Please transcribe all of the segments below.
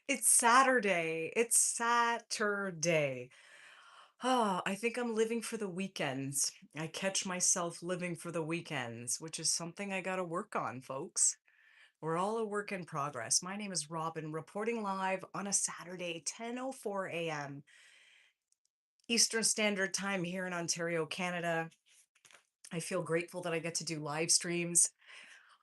It's Saturday. It's Saturday. Oh, I think I'm living for the weekends. I catch myself living for the weekends, which is something I got to work on, folks. We're all a work in progress. My name is Robin, reporting live on a Saturday, 10:04 a.m. Eastern Standard Time here in Ontario, Canada. I feel grateful that I get to do live streams.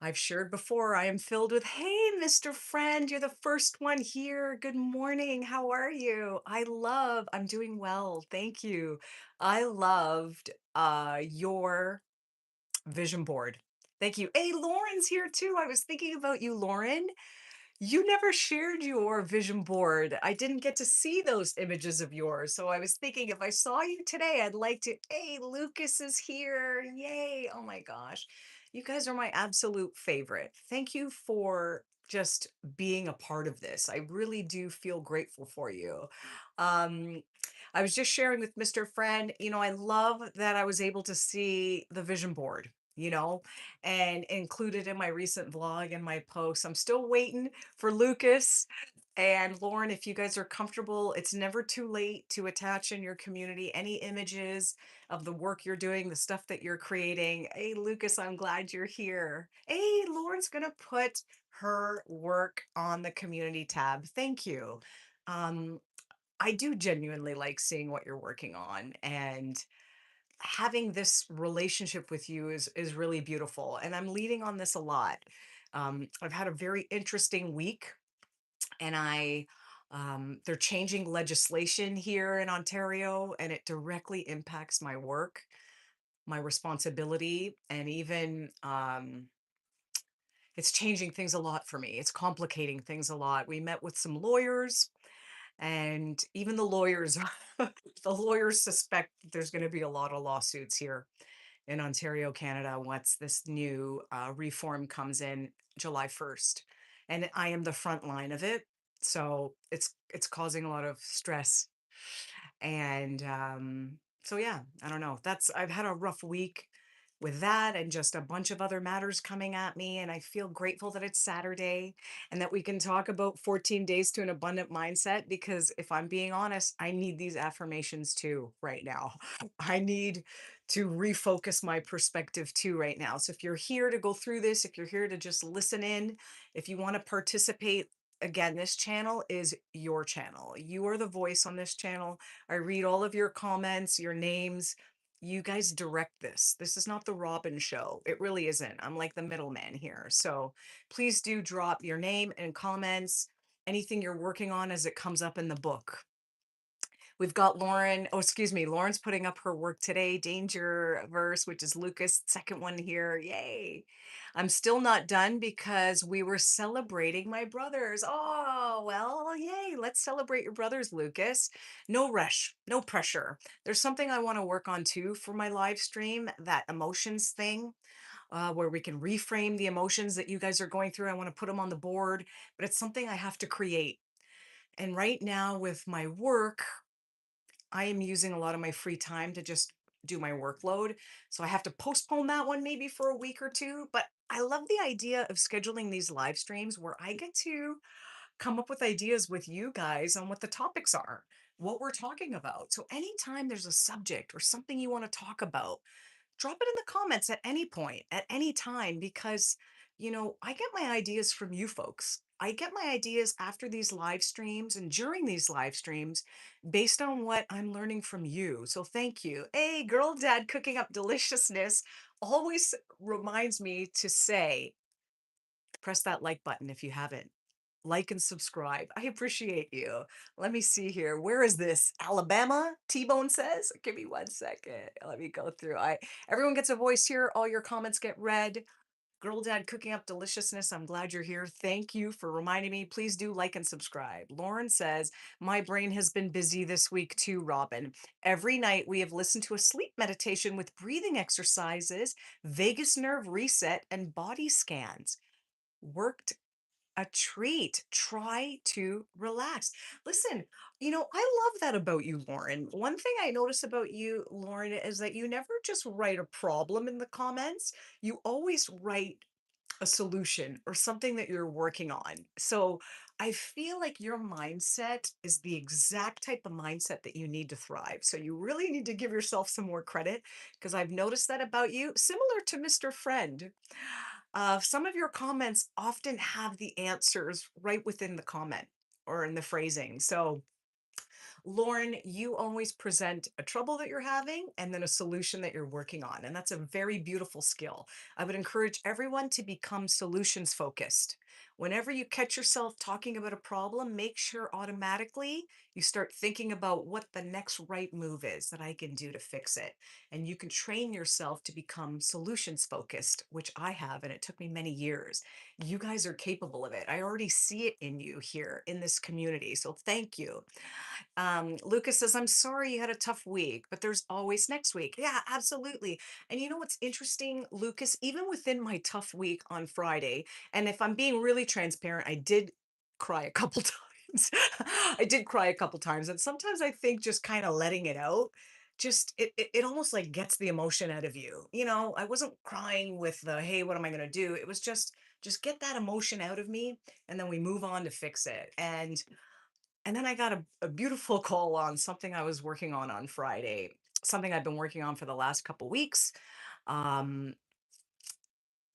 I've shared before, I am filled with, hey, Mr. Friend, you're the first one here. Good morning. How are you? I'm doing well. Thank you. I loved your vision board. Thank you. Hey, Lauren's here too. I was thinking about you, Lauren. You never shared your vision board. I didn't get to see those images of yours. So I was thinking if I saw you today, I'd like to. Hey, Lucas is here. Yay. Oh my gosh. You guys are my absolute favorite. Thank you for just being a part of this. I really do feel grateful for you. Um, I was just sharing with Mr. Friend, I love that I was able to see the vision board. And included in my recent vlog and my posts. I'm still waiting for Lucas and Lauren, if you guys are comfortable, it's never too late to attach in your community any images of the work you're doing, the stuff that you're creating. Hey, Lucas, I'm glad you're here. Hey, Lauren's going to put her work on the community tab. Thank you. Um, I do genuinely like seeing what you're working on, and having this relationship with you is really beautiful. And I'm leading on this a lot. I've had a very interesting week, and they're changing legislation here in Ontario, and it directly impacts my work, my responsibility, and even it's changing things a lot for me. It's complicating things a lot. We met with some lawyers, and even the lawyers, the lawyers suspect that there's going to be a lot of lawsuits here in Ontario, Canada, once this new reform comes in July 1st. And I am the front line of it. So it's causing a lot of stress. And so yeah, I don't know. I've had a rough week with that and just a bunch of other matters coming at me. And I feel grateful that it's Saturday and that we can talk about 14 days to an abundant mindset, because if I'm being honest, I need these affirmations too right now. I need to refocus my perspective too right now. So if you're here to go through this, if you're here to just listen in, if you want to participate, again, this channel is your channel. You are the voice on this channel. I read all of your comments, your names. You guys direct this. This is not the Robin show. It really isn't. I'm like the middleman here. So please do drop your name and comments, anything you're working on as it comes up in the book. We've got Lauren. Oh, excuse me. Lauren's putting up her work today. Danger verse, which is Lucas' second one here. Yay. I'm still not done because we were celebrating my brothers. Oh, well, yay. Let's celebrate your brothers, Lucas. No rush, no pressure. There's something I want to work on too for my live stream, that emotions thing. Where we can reframe the emotions that you guys are going through. I want to put them on the board, but it's something I have to create. And right now, with my work, I am using a lot of my free time to just do my workload. So I have to postpone that one maybe for a week or two. But I love the idea of scheduling these live streams where I get to come up with ideas with you guys on what the topics are, what we're talking about. So anytime there's a subject or something you want to talk about, drop it in the comments at any point, at any time, because, I get my ideas from you folks. I get my ideas after these live streams and during these live streams based on what I'm learning from you. So thank you. Hey, girl dad cooking up deliciousness always reminds me to say, press that like button if you haven't. Like and subscribe. I appreciate you. Let me see here. Where is this? Alabama? T-Bone says. Give me 1 second. Let me go through. Everyone gets a voice here. All your comments get read. Girl Dad cooking up deliciousness. I'm glad you're here. Thank you for reminding me. Please do like and subscribe. Lauren says, my brain has been busy this week too, Robin. Every night we have listened to a sleep meditation with breathing exercises, vagus nerve reset, and body scans. Worked a treat. Try to relax. Listen, I love that about you, Lauren. One thing I notice about you, Lauren, is that you never just write a problem in the comments. You always write a solution or something that you're working on. So I feel like your mindset is the exact type of mindset that you need to thrive. So you really need to give yourself some more credit because I've noticed that about you, similar to Mr. Friend. Some of your comments often have the answers right within the comment or in the phrasing. So Lauren, you always present a trouble that you're having and then a solution that you're working on. And that's a very beautiful skill. I would encourage everyone to become solutions focused. Whenever you catch yourself talking about a problem, make sure automatically you start thinking about what the next right move is that I can do to fix it. And you can train yourself to become solutions focused, which I have, and it took me many years. You guys are capable of it. I already see it in you here in this community. So thank you. Lucas says, I'm sorry you had a tough week, but there's always next week. Yeah, absolutely. And you know what's interesting, Lucas? Even within my tough week on Friday, and if I'm being really transparent, I did cry a couple times. I did cry a couple times. And sometimes I think just kind of letting it out, just it almost like gets the emotion out of you. You know, I wasn't crying with the, hey, what am I gonna do? It was just get that emotion out of me and then we move on to fix it. And then I got a beautiful call on something I was working on Friday, something I've been working on for the last couple weeks, um,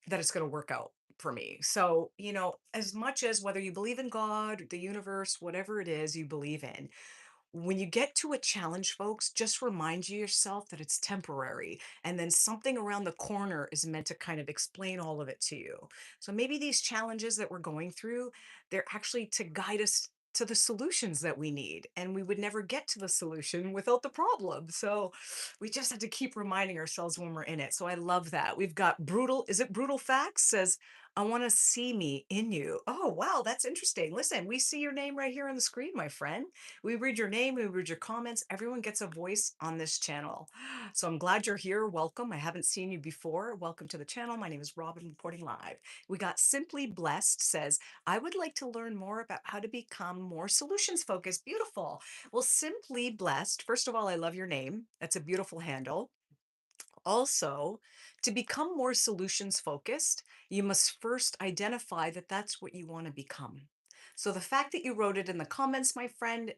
that it's going to work out for me. So, you know, as much as whether you believe in God, the universe, whatever it is you believe in, when you get to a challenge, folks, just remind yourself that it's temporary. And then something around the corner is meant to kind of explain all of it to you. So maybe these challenges that we're going through, they're actually to guide us to the solutions that we need. And we would never get to the solution without the problem. So we just have to keep reminding ourselves when we're in it. So I love that. We've got Brutal, is it Brutal Facts? Says, I want to see me in you. Oh, wow, that's interesting. Listen, we see your name right here on the screen, my friend. We read your name, we read your comments. Everyone gets a voice on this channel. So I'm glad you're here. Welcome. I haven't seen you before. Welcome to the channel. My name is Robin, reporting live. We got Simply Blessed says, I would like to learn more about how to become more solutions focused. Beautiful. Well, Simply Blessed, first of all, I love your name. That's a beautiful handle. Also, to become more solutions focused, you must first identify that that's what you want to become. So the fact that you wrote it in the comments, my friend,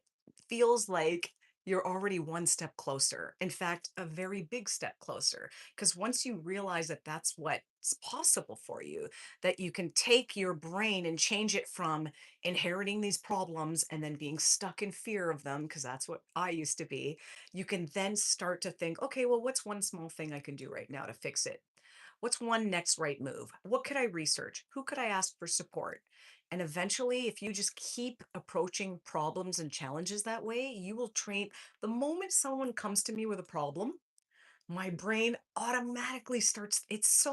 feels like you're already one step closer. In fact, a very big step closer. Because once you realize that that's what's possible for you, that you can take your brain and change it from inheriting these problems and then being stuck in fear of them, because that's what I used to be, you can then start to think, okay, well, what's one small thing I can do right now to fix it? What's one next right move? What could I research? Who could I ask for support? And eventually, if you just keep approaching problems and challenges that way, you will train. The moment someone comes to me with a problem, my brain automatically starts. It's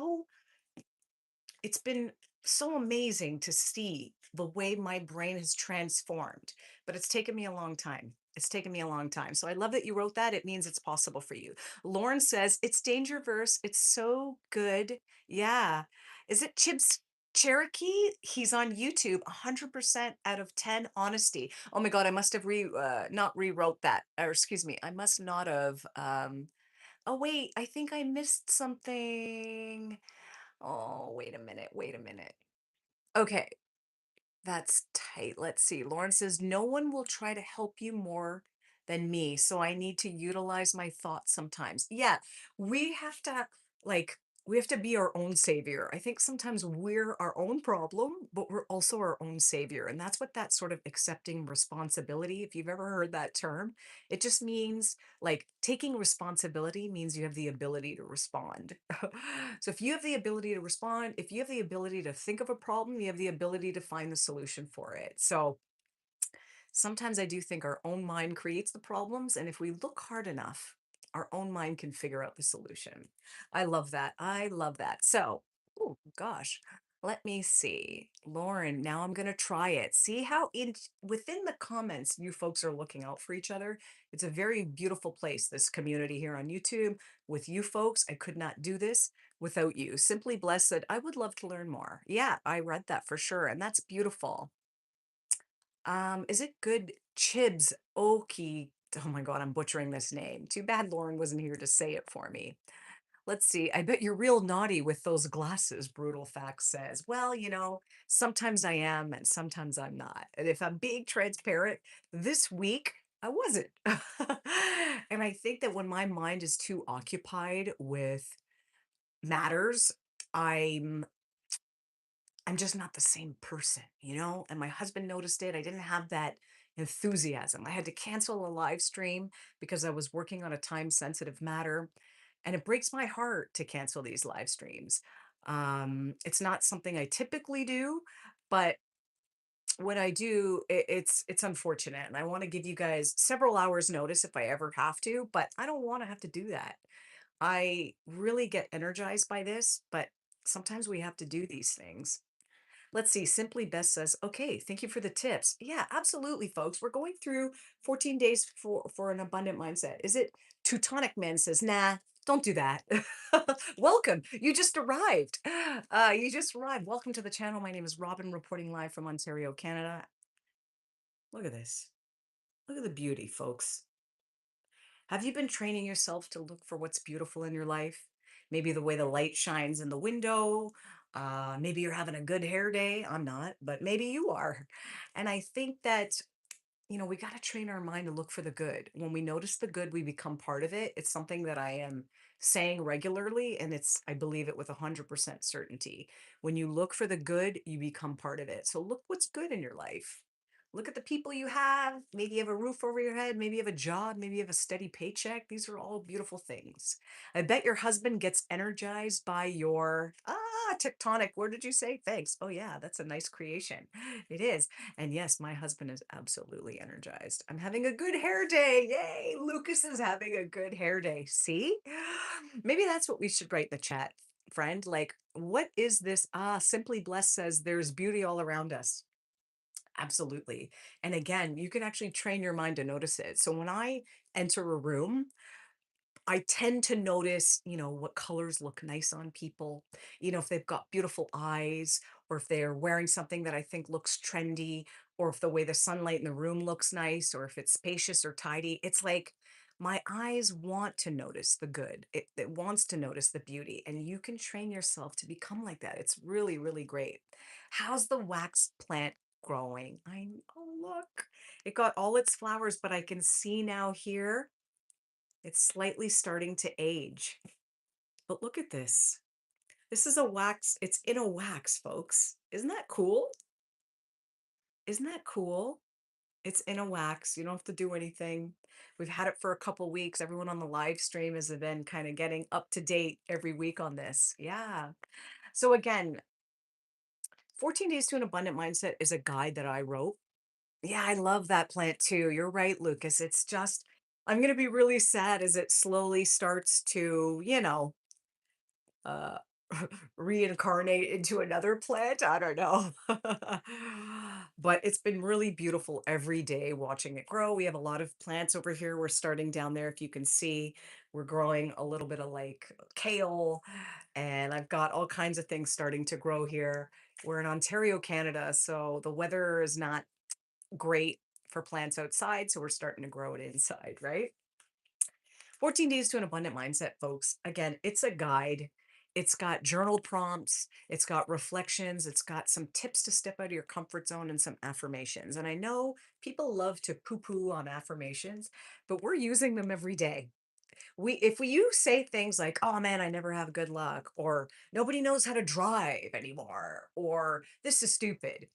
been so amazing to see the way my brain has transformed, but it's taken me a long time. It's taken me a long time. So I love that you wrote that. It means it's possible for you. Lauren says, it's Dangerverse. It's so good. Yeah. Is it Chibs Cherokee? He's on YouTube, 100% out of 10 honesty. Oh my God, I must have not rewrote that. Or excuse me, I must not have. Oh, wait, I think I missed something. Oh, wait a minute. Wait a minute. Okay, that's tight. Let's see. Lauren says, no one will try to help you more than me. So I need to utilize my thoughts sometimes. Yeah, we have to, like, we have to be our own savior. I think sometimes we're our own problem, but we're also our own savior. And that's what that sort of accepting responsibility, if you've ever heard that term, it just means like taking responsibility means you have the ability to respond. So if you have the ability to respond, if you have the ability to think of a problem, you have the ability to find the solution for it. So sometimes I do think our own mind creates the problems. And if we look hard enough, our own mind can figure out the solution. I love that. I love that. So, oh gosh, let me see. Lauren, now I'm going to try it. See how in within the comments you folks are looking out for each other. It's a very beautiful place, this community here on YouTube. With you folks, I could not do this without you. Simply Blessed, I would love to learn more. Yeah, I read that for sure. And that's beautiful. Is it good Chibs Oki? Oh my God, I'm butchering this name. Too bad Lauren wasn't here to say it for me. Let's see. I bet you're real naughty with those glasses, Brutal Fact says. Well, sometimes I am and sometimes I'm not. And if I'm being transparent, this week I wasn't. And I think that when my mind is too occupied with matters, I'm I'm just not the same person. And my husband noticed it. I didn't have that enthusiasm. I had to cancel a live stream because I was working on a time sensitive matter. And it breaks my heart to cancel these live streams. It's not something I typically do, but when I do, it's unfortunate. And I want to give you guys several hours notice if I ever have to, but I don't want to have to do that. I really get energized by this, but sometimes we have to do these things. Let's see. Simply Best says, "Okay, thank you for the tips." Yeah, absolutely, folks. We're going through 14 days for an abundant mindset. Is it Teutonic Man says, "Nah, don't do that." Welcome. You just arrived. You just arrived. Welcome to the channel. My name is Robin, reporting live from Ontario, Canada. Look at this. Look at the beauty, folks. Have you been training yourself to look for what's beautiful in your life? Maybe the way the light shines in the window. Maybe you're having a good hair day. I'm not, but maybe you are. And I think that, we got to train our mind to look for the good. When we notice the good, we become part of it. It's something that I am saying regularly, and I believe it with 100% certainty. When you look for the good, you become part of it. So look what's good in your life. Look at the people you have. Maybe you have a roof over your head. Maybe you have a job. Maybe you have a steady paycheck. These are all beautiful things. I bet your husband gets energized by your, tectonic. Where did you say? Thanks. Oh, yeah, that's a nice creation. It is. And yes, my husband is absolutely energized. I'm having a good hair day. Yay. Lucas is having a good hair day. See? Maybe that's what we should write in the chat, friend. Like, what is this? Simply Blessed says there's beauty all around us. Absolutely. And again, you can actually train your mind to notice it. So when I enter a room, I tend to notice, what colors look nice on people, if they've got beautiful eyes, or if they're wearing something that I think looks trendy, or if the way the sunlight in the room looks nice, or if it's spacious or tidy. It's like my eyes want to notice the good. It wants to notice the beauty. And you can train yourself to become like that. It's really, really great. How's the wax plant growing? Oh, look, it got all its flowers, but I can see now here it's slightly starting to age. But look at this. This is a wax. It's in a wax, folks. Isn't that cool? Isn't that cool? It's in a wax. You don't have to do anything. We've had it for a couple weeks. Everyone on the live stream has been kind of getting up to date every week on this. Yeah. So again, 14 Days to an Abundant Mindset is a guide that I wrote. Yeah, I love that plant too. You're right, Lucas. It's just, I'm going to be really sad as it slowly starts to, uh reincarnate into another plant. I don't know. But it's been really beautiful every day watching it grow. We have a lot of plants over here. We're starting down there. If you can see, we're growing a little bit of like kale, and I've got all kinds of things starting to grow here. We're in Ontario, Canada, so the weather is not great for plants outside, so we're starting to grow it inside, right? 14 Days to an Abundant Mindset, folks. Again, it's a guide. It's got journal prompts, it's got reflections, it's got some tips to step out of your comfort zone and some affirmations. And I know people love to poo poo on affirmations, but we're using them every day. If you say things like, "Oh man, I never have good luck," or "Nobody knows how to drive anymore," or "This is stupid,"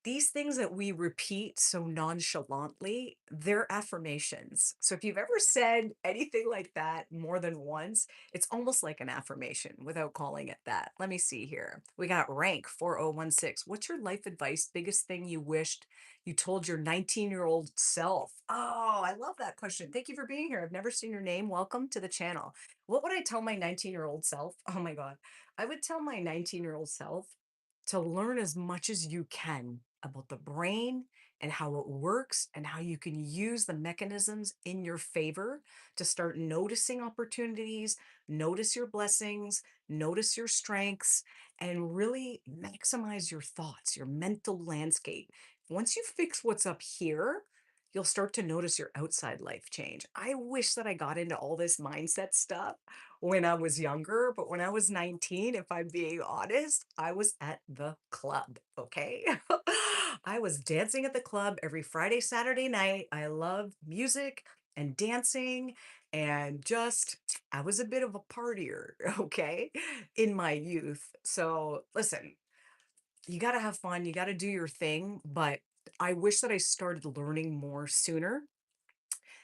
these things that we repeat so nonchalantly, they're affirmations. So if you've ever said anything like that more than once, it's almost like an affirmation without calling it that. Let me see here. We got rank 4016. What's your life advice? Biggest thing you wished you told your 19-year-old self? Oh, I love that question. Thank you for being here. I've never seen your name. Welcome to the channel. What would I tell my 19-year-old self? Oh my God. I would tell my 19-year-old self to learn as much as you can about the brain and how it works and how you can use the mechanisms in your favor to start noticing opportunities, notice your blessings, notice your strengths, and really maximize your thoughts, your mental landscape. Once you fix what's up here, you'll start to notice your outside life change. I wish that I got into all this mindset stuff when I was younger, but when I was 19, if I'm being honest, I was at the club, okay? I was dancing at the club every Friday, Saturday night. I loved music and dancing and just I was a bit of a partier, okay, in my youth. So, listen, you got to have fun, you got to do your thing, but I wish that I started learning more sooner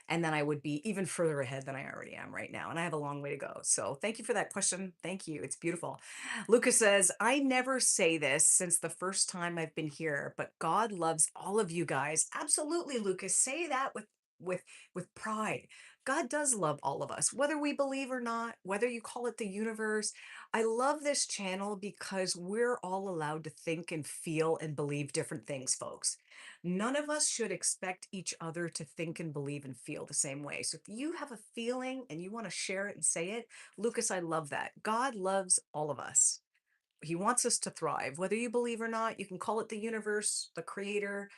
and then I would be even further ahead than I already am right now. And I have a long way to go. So thank you for that question. Thank you. It's beautiful. Lucas says, I never say this since the first time I've been here, but God loves all of you guys. Absolutely, Lucas. Say that with with pride. God does love all of us, whether we believe or not, whether you call it the universe. I love this channel because we're all allowed to think and feel and believe different things, folks. None of us should expect each other to think and believe and feel the same way. So if you have a feeling and you want to share it and say it, Lucas, I love that. God loves all of us. He wants us to thrive. Whether you believe or not, you can call it the universe, the creator,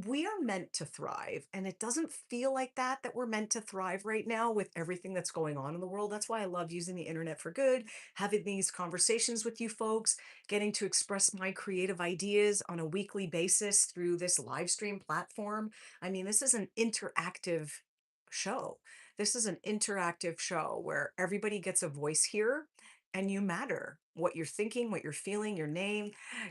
we are meant to thrive, and it doesn't feel like that we're meant to thrive right now with everything that's going on in the world. That's why I love using the internet for good, having these conversations with you folks, getting to express my creative ideas on a weekly basis through this live stream platform. I mean, this is an interactive show. This is an interactive show where everybody gets a voice here and you matter. What you're thinking, what you're feeling, your name,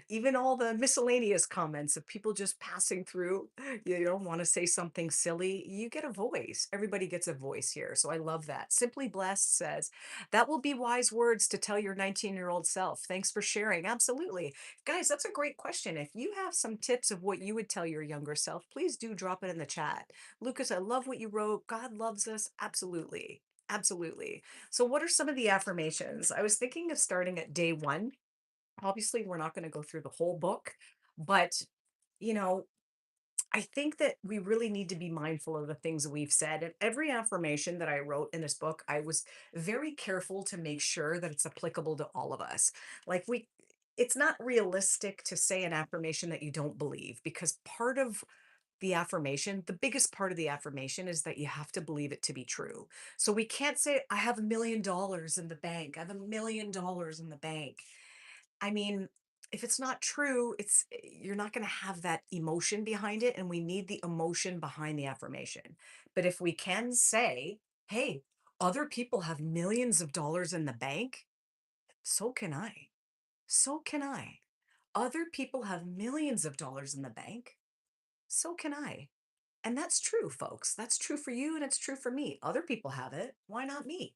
even all the miscellaneous comments of people just passing through. You don't want to say something silly. You get a voice. Everybody gets a voice here. So I love that. Simply Blessed says, that will be wise words to tell your 19-year-old self. Thanks for sharing. Absolutely. Guys, that's a great question. If you have some tips of what you would tell your younger self, please do drop it in the chat. Lucas, I love what you wrote. God loves us. Absolutely. Absolutely. So, what are some of the affirmations? I was thinking of starting at day one. Obviously, we're not going to go through the whole book, but you know, I think that we really need to be mindful of the things that we've said. And every affirmation that I wrote in this book, I was very careful to make sure that it's applicable to all of us. Like, it's not realistic to say an affirmation that you don't believe because part of the affirmation, the biggest part of the affirmation is that you have to believe it to be true. So we can't say, I have $1 million in the bank. I have $1 million in the bank. I mean, if it's not true, you're not going to have that emotion behind it, and we need the emotion behind the affirmation. But if we can say, "Hey, other people have millions of dollars in the bank, so can I. So can I. Other people have millions of dollars in the bank, so can I." And that's true, folks. That's true for you and it's true for me. Other people have it. Why not me?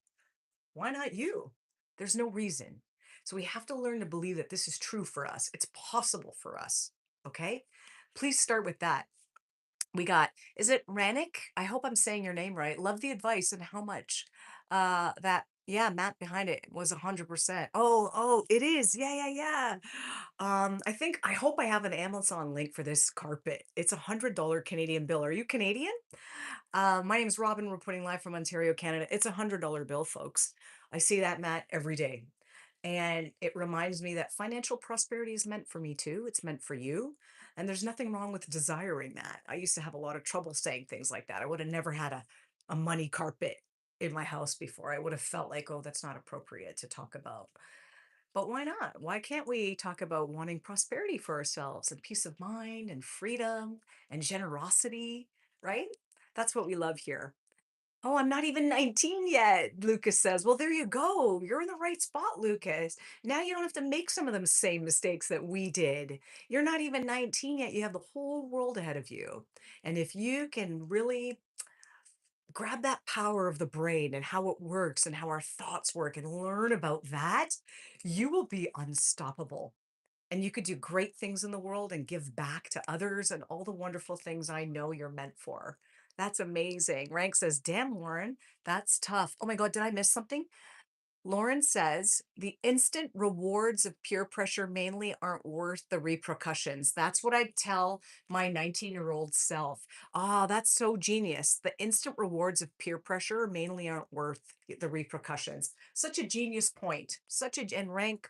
Why not you? There's no reason. So we have to learn to believe that this is true for us. It's possible for us. Okay? Please start with that. We got, is it Ranik? I hope I'm saying your name right. Love the advice and how much. Yeah, Matt behind it was 100%. Oh, it is. Yeah. I hope I have an Amazon link for this carpet. It's $100 Canadian bill. Are you Canadian? My name is Robin, reporting live from Ontario, Canada. It's $100 bill, folks. I see that, Matt, every day. And it reminds me that financial prosperity is meant for me too. It's meant for you. And there's nothing wrong with desiring that. I used to have a lot of trouble saying things like that. I would have never had a money carpet in my house before. I would have felt like, oh, that's not appropriate to talk about. But why not? Why can't we talk about wanting prosperity for ourselves and peace of mind and freedom and generosity, right? That's what we love here. Oh, I'm not even 19 yet, Lucas says. Well, there you go. You're in the right spot, Lucas. Now you don't have to make some of them same mistakes that we did. You're not even 19 yet. You have the whole world ahead of you. And if you can really grab that power of the brain and how it works and how our thoughts work and learn about that, you will be unstoppable. And you could do great things in the world and give back to others and all the wonderful things I know you're meant for. That's amazing. Rank says, damn, Lauren, that's tough. Oh my God, did I miss something? Lauren says the instant rewards of peer pressure mainly aren't worth the repercussions. That's what I tell my 19-year-old self. Ah, that's so genius. The instant rewards of peer pressure mainly aren't worth the repercussions. Such a genius point. And Rank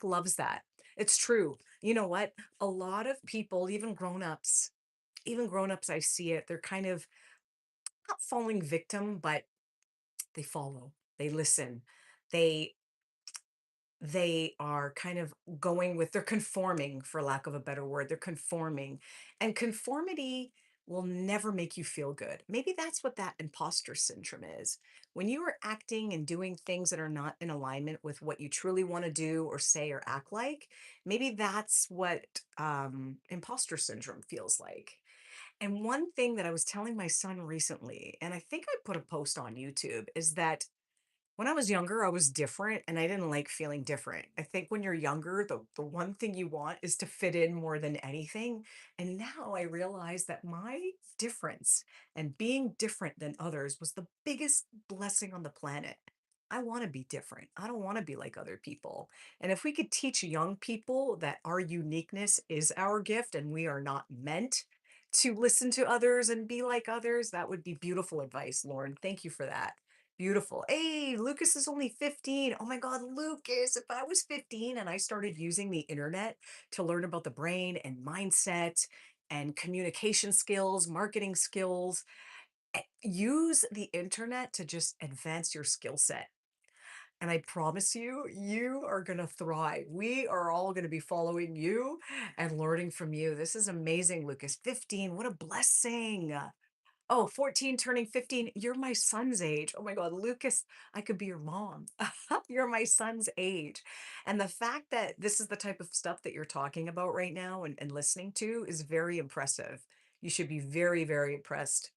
loves that. It's true. You know what? A lot of people, even grown-ups, even grown-ups, I see it, they're kind of not falling victim, but they follow, they listen, they they are kind of going with they're conforming, for lack of a better word. They're conforming. And conformity will never make you feel good. Maybe that's what that imposter syndrome is. When you are acting and doing things that are not in alignment with what you truly want to do or say or act like, maybe that's what imposter syndrome feels like. And one thing that I was telling my son recently, and I think I put a post on YouTube, is that when I was younger, I was different and I didn't like feeling different. I think when you're younger, the one thing you want is to fit in more than anything. And now I realize that my difference and being different than others was the biggest blessing on the planet. I want to be different. I don't want to be like other people. And if we could teach young people that our uniqueness is our gift and we are not meant to listen to others and be like others, that would be beautiful advice, Lauren. Thank you for that. Beautiful. Hey, Lucas is only 15. Oh my God, Lucas, if I was 15 and I started using the internet to learn about the brain and mindset and communication skills, marketing skills, use the internet to just advance your skill set. And I promise you, you are going to thrive. We are all going to be following you and learning from you. This is amazing, Lucas. 15, what a blessing. Oh, 14 turning 15. You're my son's age. Oh my God, Lucas, I could be your mom. You're my son's age. And the fact that this is the type of stuff that you're talking about right now and listening to is very impressive. You should be very, very impressed.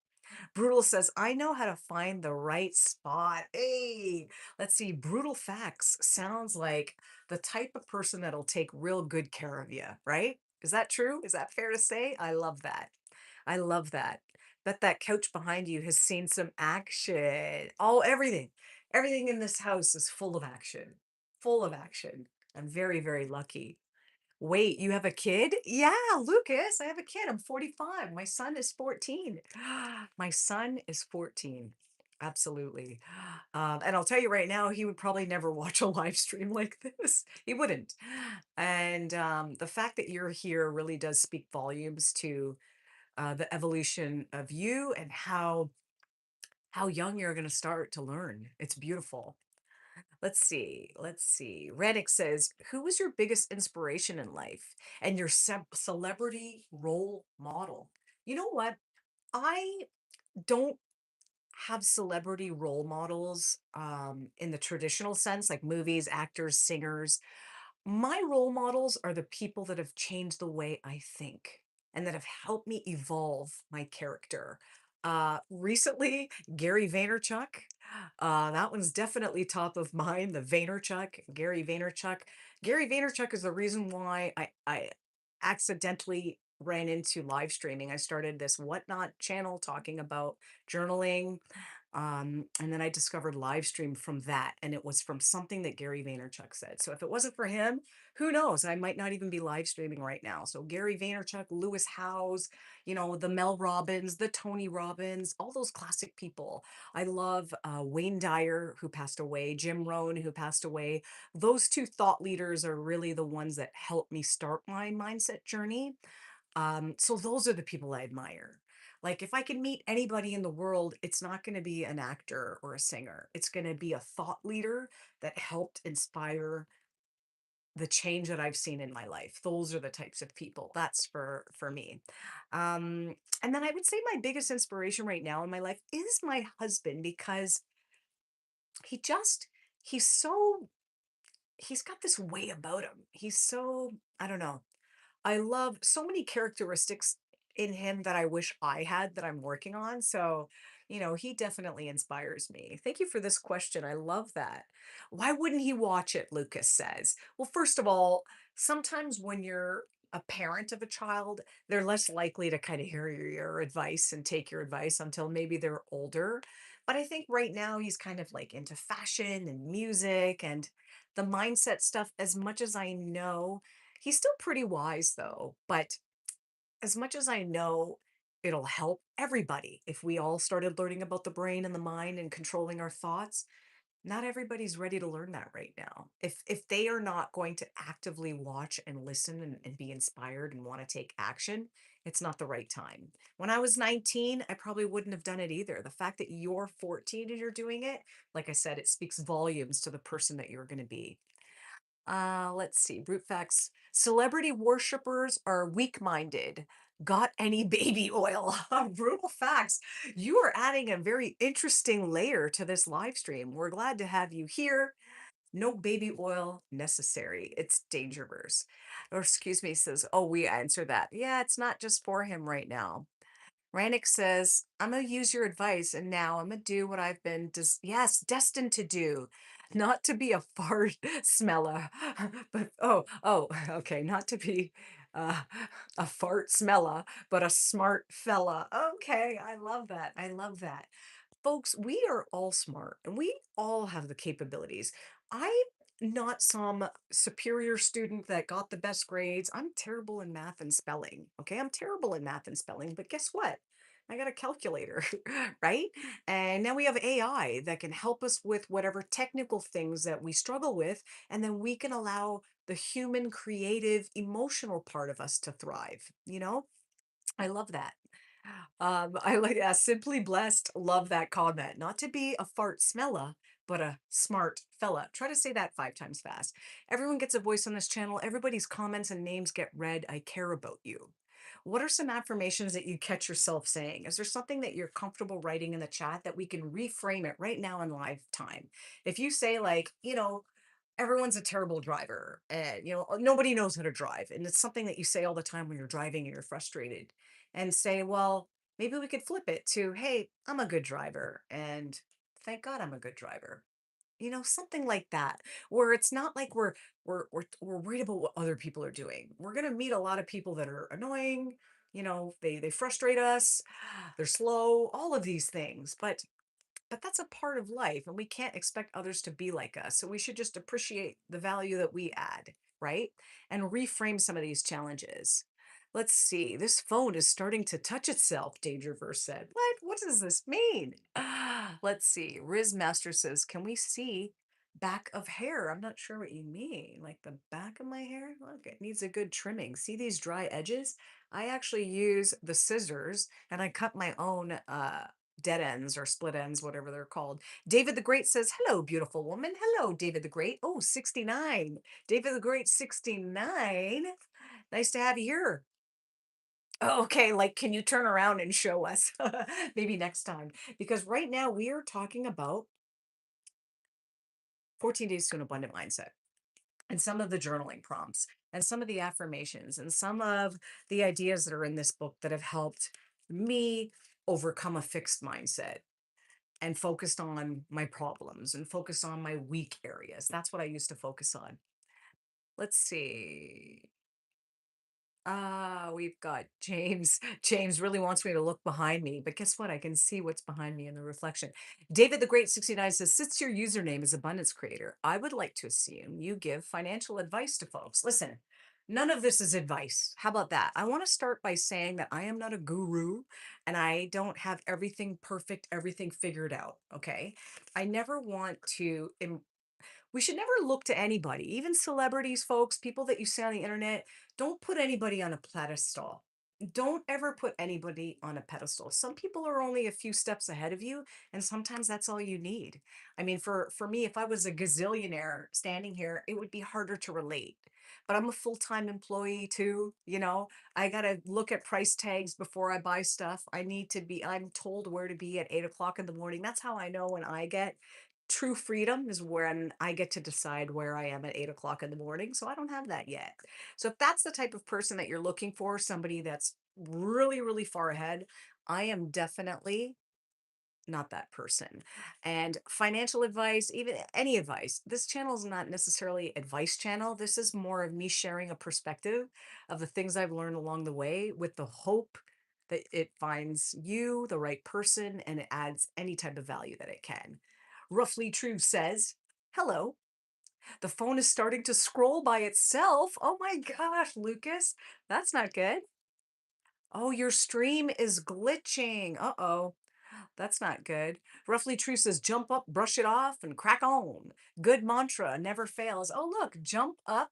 Brutal says, I know how to find the right spot. Hey, let's see. Brutal Facts sounds like the type of person that'll take real good care of you, right? Is that true? Is that fair to say? I love that. I love that. Bet that couch behind you has seen some action. Oh, everything. Everything in this house is full of action. Full of action. I'm very, very lucky. Wait, you have a kid? Yeah, Lucas, I have a kid. I'm 45. My son is 14. My son is 14. Absolutely. And I'll tell you right now, he would probably never watch a live stream like this. He wouldn't. And the fact that you're here really does speak volumes to the evolution of you and how young you're going to start to learn. It's beautiful. Let's see. Let's see. Reddick says, who was your biggest inspiration in life and your celebrity role model? You know what? I don't have celebrity role models in the traditional sense, like movies, actors, singers. My role models are the people that have changed the way I think and that have helped me evolve my character. Recently, Gary Vaynerchuk. That one's definitely top of mind. The Vaynerchuk, Gary Vaynerchuk. Gary Vaynerchuk is the reason why I accidentally ran into live streaming. I started this Whatnot channel talking about journaling, and then I discovered live stream from that, and it was from something that Gary Vaynerchuk said. So if it wasn't for him, who knows? I might not even be live streaming right now. So Gary Vaynerchuk, Lewis Howes, the Mel Robbins, the Tony Robbins, all those classic people. I love Wayne Dyer, who passed away, Jim Rohn, who passed away. Those two thought leaders are really the ones that helped me start my mindset journey. So those are the people I admire. Like if I can meet anybody in the world, it's not going to be an actor or a singer. It's going to be a thought leader that helped inspire the change that I've seen in my life. Those are the types of people. That's for me. And then I would say my biggest inspiration right now in my life is my husband because he just he's so he's got this way about him. He's so I don't know. I love so many characteristics in him that I wish I had that I'm working on. So, he definitely inspires me. Thank you for this question. I love that. Why wouldn't he watch it? Lucas says. Well, first of all, sometimes when you're a parent of a child, they're less likely to kind of hear your advice and take your advice until maybe they're older. But I think right now he's kind of like into fashion and music and the mindset stuff. As much as I know, he's still pretty wise though, but as much as I know it'll help everybody if we all started learning about the brain and the mind and controlling our thoughts, not everybody's ready to learn that right now. If they are not going to actively watch and listen and be inspired and want to take action, It's not the right time. When I was 19, I probably wouldn't have done it either. The fact that you're 14 and you're doing it, like I said, it speaks volumes to the person that you're going to be. Let's see. Brute facts. Celebrity worshippers are weak-minded. Got any baby oil? Brutal facts. You are adding a very interesting layer to this live stream. We're glad to have you here. No baby oil necessary. It's Dangerverse. Or excuse me, says, oh, we answer that. Yeah, it's not just for him right now. Rannick says, I'm going to use your advice and now I'm going to do what I've been, yes, destined to do. Not to be a fart smeller, but okay, not to be uh, a fart smeller, but a smart fella. Okay, I love that. I love that. Folks, we are all smart and we all have the capabilities. I'm not some superior student that got the best grades. I'm terrible in math and spelling. Okay, I'm terrible in math and spelling, but guess what? I got a calculator, right? And now we have AI that can help us with whatever technical things that we struggle with. And then we can allow the human, creative, emotional part of us to thrive. I love that. I like, yeah, simply blessed. Love that comment. Not to be a fart smella, but a smart fella. Try to say that 5 times fast. Everyone gets a voice on this channel. Everybody's comments and names get read. I care about you. What are some affirmations that you catch yourself saying? Is there something that you're comfortable writing in the chat that we can reframe it right now in live time? If you say like, everyone's a terrible driver and nobody knows how to drive and it's something that you say all the time when you're driving and you're frustrated and say, well, maybe we could flip it to, hey, I'm a good driver and thank God I'm a good driver. Something like that, where it's not like we're worried about what other people are doing. We're gonna meet a lot of people that are annoying, they frustrate us, they're slow, all of these things. But that's a part of life, and we can't expect others to be like us. So we should just appreciate the value that we add, right? And reframe some of these challenges. Let's see. This phone is starting to touch itself, Dangerverse said. What? What does this mean? Let's see. Riz Master says, can we see back of hair? I'm not sure what you mean. Like the back of my hair? Look, it needs a good trimming. See these dry edges? I actually use the scissors and I cut my own dead ends or split ends, whatever they're called. David the Great says, hello, beautiful woman. Hello, David the Great. Oh, 69. David the Great, 69. Nice to have you here. Oh, okay, like, can you turn around and show us? Maybe next time. Because right now we are talking about 14 days to an abundant mindset and some of the journaling prompts and some of the affirmations and some of the ideas that are in this book that have helped me overcome a fixed mindset and focused on my problems and focused on my weak areas. That's what I used to focus on. Let's see. We've got James. James really wants me to look behind me, but guess what? I can see what's behind me in the reflection. David the Great 69 says, since your username is Abundance Creator, I would like to assume you give financial advice to folks. Listen, none of this is advice. How about that? I want to start by saying that I am not a guru and I don't have everything perfect, everything figured out. Okay. I never want to we should never look to anybody, even celebrities, folks, people that you see on the internet. Don't put anybody on a pedestal. Don't ever put anybody on a pedestal. Some people are only a few steps ahead of you, and sometimes that's all you need. I mean, for me, if I was a gazillionaire standing here, it would be harder to relate. But I'm a full-time employee too, I gotta look at price tags before I buy stuff. I'm told where to be at 8 o'clock in the morning. That's how I know when I get true freedom is when I get to decide where I am at 8 o'clock in the morning. So I don't have that yet. So if that's the type of person that you're looking for, somebody that's really, really far ahead, I am definitely not that person. And financial advice, even any advice, this channel is not necessarily advice channel. This is more of me sharing a perspective of the things I've learned along the way with the hope that it finds you the right person and it adds any type of value that it can. Roughly True says, hello. The phone is starting to scroll by itself. Oh my gosh, Lucas, that's not good. Oh, your stream is glitching. Uh-oh. That's not good. Roughly True says, jump up, brush it off, and crack on. Good mantra, never fails. Oh, look, jump up,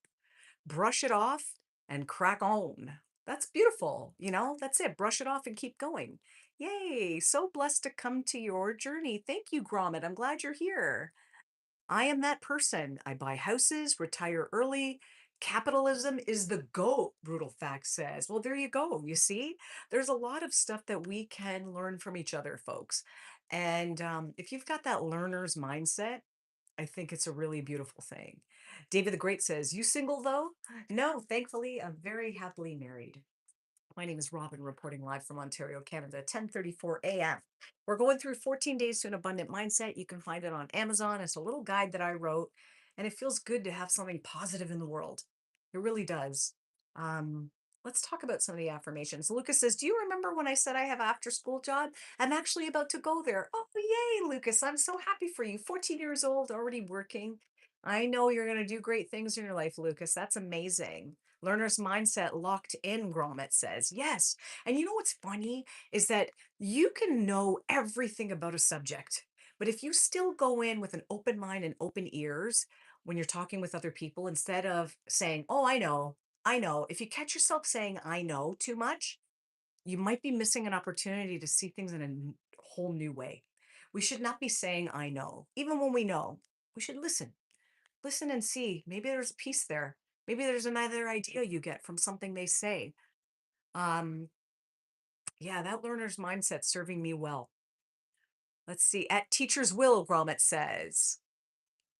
brush it off, and crack on. That's beautiful. That's it. Brush it off and keep going. Yay. So blessed to come to your journey. Thank you, Gromit. I'm glad you're here. I am that person. I buy houses, retire early. Capitalism is the GOAT, Brutal Fact says. Well, there you go. You see, there's a lot of stuff that we can learn from each other, folks. And if you've got that learner's mindset, I think it's a really beautiful thing. David the Great says, "You single though?" No, thankfully, I'm very happily married. My name is Robin, reporting live from Ontario, Canada, 10:34 a.m. We're going through 14 Days to an Abundant Mindset. You can find it on Amazon. It's a little guide that I wrote, and it feels good to have something positive in the world. It really does. Um, let's talk about some of the affirmations. Lucas says, "Do you remember when I said I have an after school job? I'm actually about to go there." Oh, yay, Lucas. I'm so happy for you. 14 years old, already working. I know you're going to do great things in your life, Lucas. That's amazing. Learner's mindset locked in, Gromit says. Yes. And you know what's funny is that you can know everything about a subject, but if you still go in with an open mind and open ears when you're talking with other people, instead of saying, "Oh, I know," if you catch yourself saying, "I know" too much, you might be missing an opportunity to see things in a whole new way. We should not be saying, "I know," even when we know. We should listen and see. Maybe there's peace there. Maybe there's another idea you get from something they say. Um, yeah, that learner's mindset serving me well. Let's see. At teacher's will, Gromit says.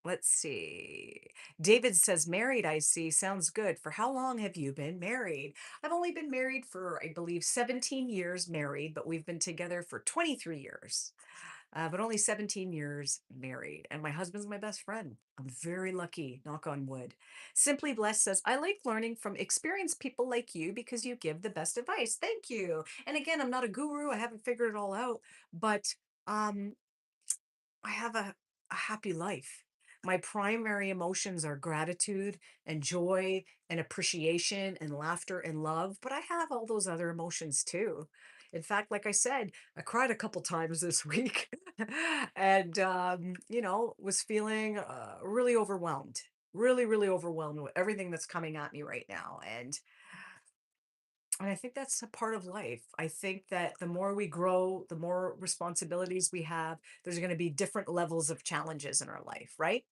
Let's see. David says, married, I see. Sounds good. For how long have you been married? I've only been married for, I believe, 17 years married, but we've been together for 23 years. But only 17 years married. And my husband's my best friend. I'm very lucky, knock on wood. Simply Blessed says, I like learning from experienced people like you because you give the best advice. Thank you. And again, I'm not a guru. I haven't figured it all out, but um, I have a happy life. My primary emotions are gratitude and joy and appreciation and laughter and love, but I have all those other emotions too. In fact, like I said, I cried a couple times this week and, was feeling really overwhelmed, really, really overwhelmed with everything that's coming at me right now. And I think that's a part of life. I think that the more we grow, the more responsibilities we have, there's going to be different levels of challenges in our life, right?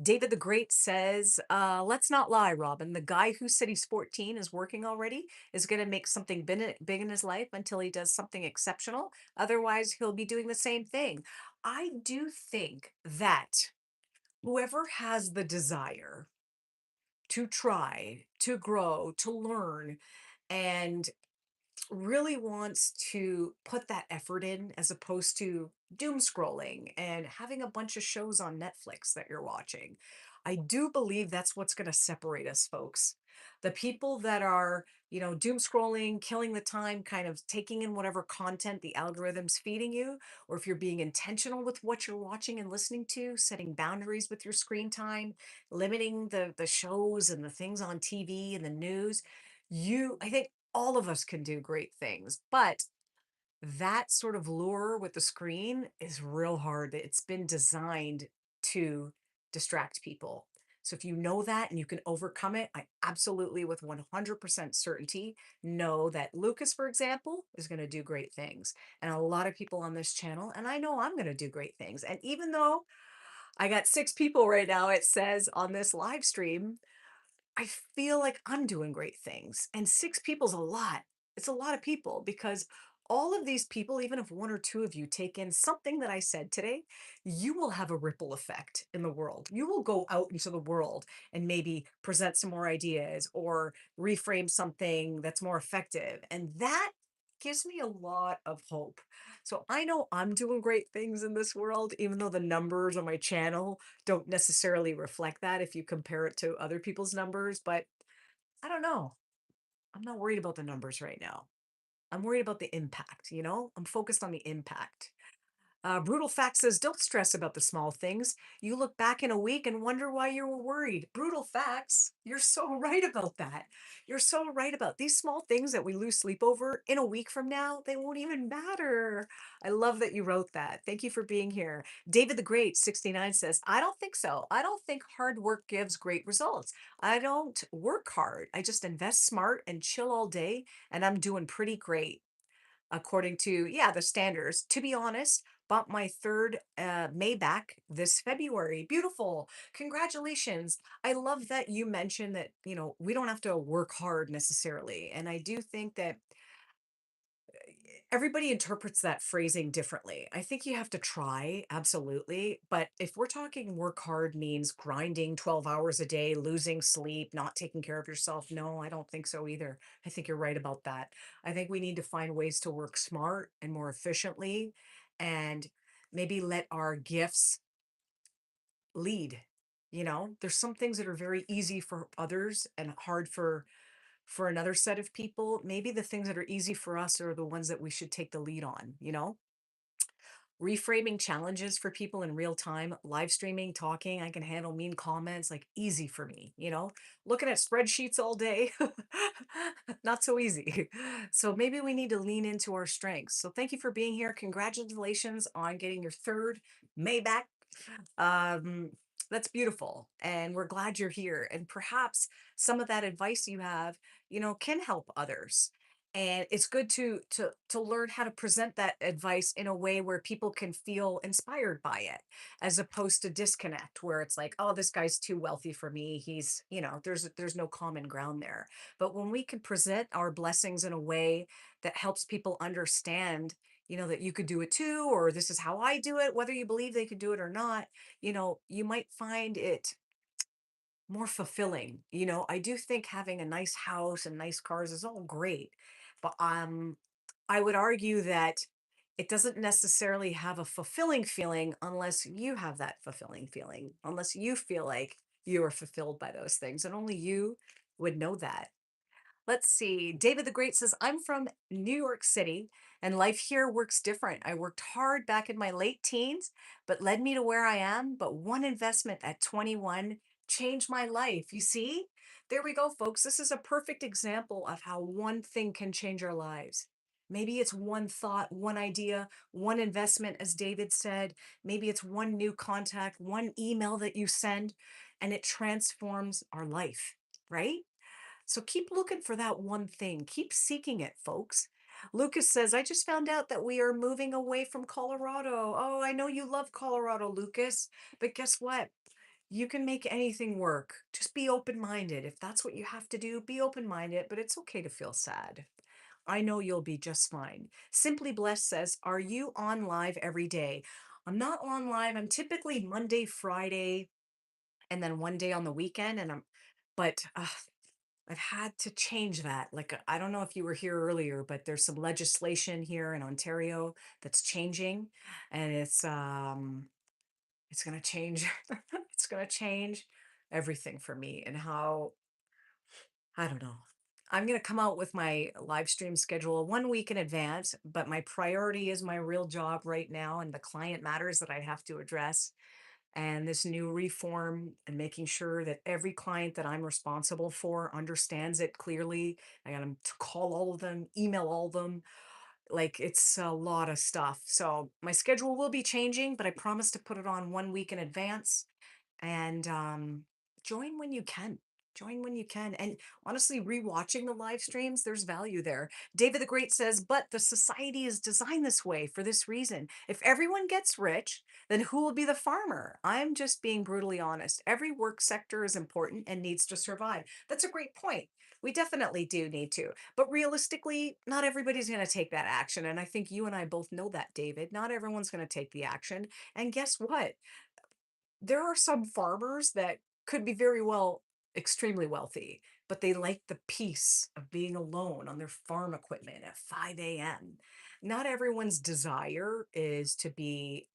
David the Great says, let's not lie, Robin. The guy who said he's 14 is working already is going to make something big in his life until he does something exceptional. Otherwise, he'll be doing the same thing. I do think that whoever has the desire to try, to grow, to learn, and really wants to put that effort in as opposed to doom scrolling and having a bunch of shows on Netflix that you're watching. I do believe that's what's going to separate us, folks. The people that are, doom scrolling, killing the time, kind of taking in whatever content the algorithm's feeding you, or if you're being intentional with what you're watching and listening to, setting boundaries with your screen time, limiting the shows and the things on TV and the news, I think all of us can do great things, but that sort of lure with the screen is real hard. It's been designed to distract people. So if you know that and you can overcome it, I absolutely, with 100% certainty, know that Lucas, for example, is going to do great things. And a lot of people on this channel, and I know I'm going to do great things. And even though I got 6 people right now, it says on this live stream, I feel like I'm doing great things. And 6 people's a lot. It's a lot of people because all of these people, even if one or two of you take in something that I said today, you will have a ripple effect in the world. You will go out into the world and maybe present some more ideas or reframe something that's more effective. And that gives me a lot of hope. So I know I'm doing great things in this world, even though the numbers on my channel don't necessarily reflect that if you compare it to other people's numbers, but I don't know. I'm not worried about the numbers right now. I'm worried about the impact, I'm focused on the impact. Brutal Fact says, don't stress about the small things. You look back in a week and wonder why you were worried. Brutal Facts. You're so right about that. You're so right about these small things that we lose sleep over in a week from now. They won't even matter. I love that you wrote that. Thank you for being here. David the Great, 69, says, I don't think so. I don't think hard work gives great results. I don't work hard. I just invest smart and chill all day, and I'm doing pretty great according to, yeah, the standards. To be honest, bought my third Maybach this February. Beautiful. Congratulations. I love that you mentioned that, we don't have to work hard necessarily. And I do think that everybody interprets that phrasing differently. I think you have to try, absolutely. But if we're talking work hard means grinding 12 hours a day, losing sleep, not taking care of yourself, no, I don't think so either. I think you're right about that. I think we need to find ways to work smart and more efficiently and maybe let our gifts lead. There's some things that are very easy for others and hard for another set of people. Maybe the things that are easy for us are the ones that we should take the lead on. Reframing challenges for people in real time, live streaming, talking. I can handle mean comments, like easy for me. Looking at spreadsheets all day, not so easy. So maybe we need to lean into our strengths. So thank you for being here. Congratulations on getting your third Maybach. Um, that's beautiful. And we're glad you're here. And perhaps some of that advice you have, can help others. And it's good to learn how to present that advice in a way where people can feel inspired by it, as opposed to disconnect, where it's like, oh, this guy's too wealthy for me. There's no common ground there. But when we can present our blessings in a way that helps people understand, that you could do it too, or this is how I do it, whether you believe they could do it or not, you might find it more fulfilling. I do think having a nice house and nice cars is all great, but I would argue that it doesn't necessarily have a fulfilling feeling unless you have that fulfilling feeling, unless you feel like you are fulfilled by those things, and only you would know that. Let's see. David the Great says, I'm from New York City and life here works different. I worked hard back in my late teens, but led me to where I am. But one investment at 21 changed my life. You see? There we go, folks. This is a perfect example of how one thing can change our lives. Maybe it's one thought, one idea, one investment, as David said. Maybe it's one new contact, one email that you send, and it transforms our life, right? So keep looking for that one thing. Keep seeking it, folks. Lucas says, I just found out that we are moving away from Colorado. Oh, I know you love Colorado, Lucas. But guess what? You can make anything work. Just be open minded. If that's what you have to do, be open minded, but it's okay to feel sad. I know you'll be just fine. Simply Blessed says, are you on live every day? I'm not on live. I'm typically Monday, Friday, and then one day on the weekend. But I've had to change that. Like, I don't know if you were here earlier, but there's some legislation here in Ontario that's changing, and it's going to change it's going to change everything for me and how, I don't know. I'm going to come out with my live stream schedule 1 week in advance, but my priority is my real job right now and the client matters that I have to address, and this new reform, and making sure that every client that I'm responsible for understands it clearly. I got to call all of them, email all of them. Like, it's a lot of stuff. So my schedule will be changing, but I promise to put it on 1 week in advance. And join when you can. Join when you can. And honestly, rewatching the live streams, there's value there. David the Great says, but the society is designed this way for this reason. If everyone gets rich, then who will be the farmer? I'm just being brutally honest. Every work sector is important and needs to survive. That's a great point. We definitely do need to. But realistically, not everybody's going to take that action. And I think you and I both know that, David. Not everyone's going to take the action. And guess what? There are some farmers that could be very well extremely wealthy, but they like the peace of being alone on their farm equipment at 5 a.m. Not everyone's desire is to be,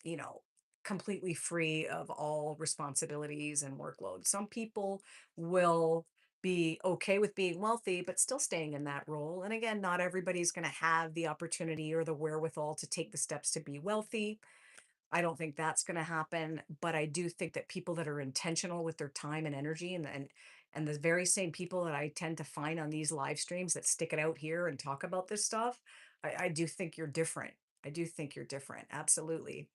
you know, completely free of all responsibilities and workload. Some people will be okay with being wealthy, but still staying in that role. And again, not everybody's going to have the opportunity or the wherewithal to take the steps to be wealthy. I don't think that's going to happen, but I do think that people that are intentional with their time and energy, and the very same people that I tend to find on these live streams that stick it out here and talk about this stuff, I do think you're different. I do think you're different. Absolutely.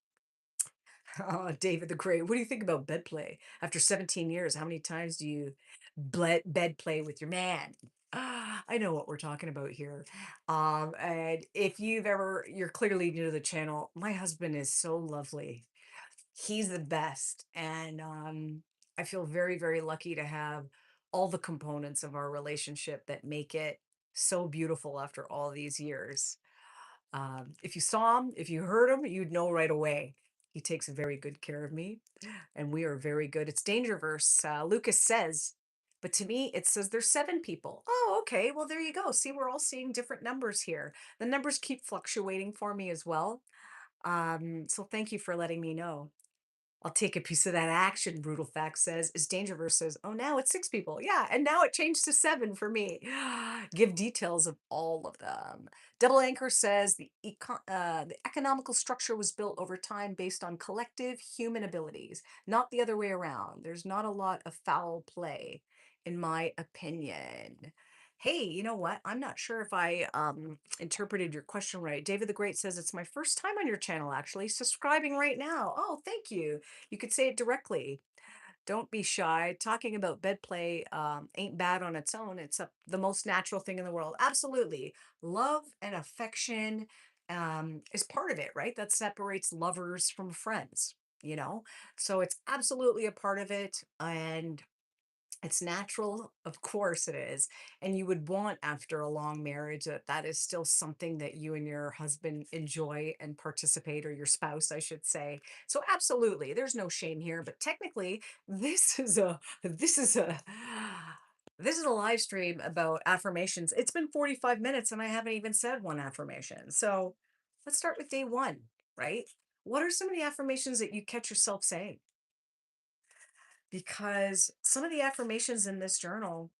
Oh, David the Great. What do you think about bed play? After 17 years, how many times do you bed play with your man? Ah, I know what we're talking about here. And if you're clearly new to the channel, my husband is so lovely. He's the best. And I feel very, very lucky to have all the components of our relationship that make it so beautiful after all these years. If you saw him, if you heard him, you'd know right away. He takes very good care of me, and we are very good. It's Dangerverse. Lucas says, but to me, it says there's 7 people. Oh, okay. Well, there you go. See, we're all seeing different numbers here. The numbers keep fluctuating for me as well. So thank you for letting me know. I'll take a piece of that action, Brutal Fact says. As Dangerverse says, oh, now it's 6 people. Yeah, and now it changed to 7 for me. Give details of all of them. Double Anchor says the economical structure was built over time based on collective human abilities, not the other way around. There's not a lot of foul play, in my opinion. Hey, you know what? I'm not sure if I interpreted your question right. David the Great says it's my first time on your channel, actually, subscribing right now. Oh, thank you. You could say it directly. Don't be shy. Talking about bed play ain't bad on its own. It's the most natural thing in the world. Absolutely. Love and affection is part of it, right? That separates lovers from friends, you know? So it's absolutely a part of it. And it's natural, of course it is. And you would want after a long marriage that that is still something that you and your husband enjoy and participate, or your spouse, I should say. So absolutely, there's no shame here, but technically this is a this is a live stream about affirmations. It's been 45 minutes and I haven't even said one affirmation. So let's start with day 1, right? What are some of the affirmations that you catch yourself saying? Because some of the affirmations in this journal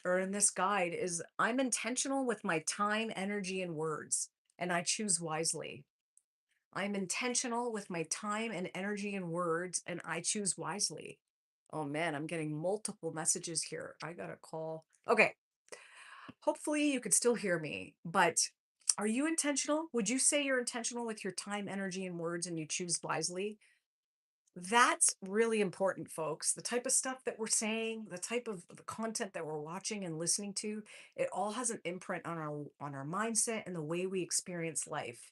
or in this guide is I'm intentional with my time, energy, and words, and I choose wisely. I'm intentional with my time and energy and words, and I choose wisely. Oh man, I'm getting multiple messages here. I got a call. Okay, hopefully you could still hear me, but are you intentional? Would you say you're intentional with your time, energy, and words, and you choose wisely? That's really important, folks. The type of stuff that we're saying, the type of the content that we're watching and listening to, it all has an imprint on our mindset and the way we experience life.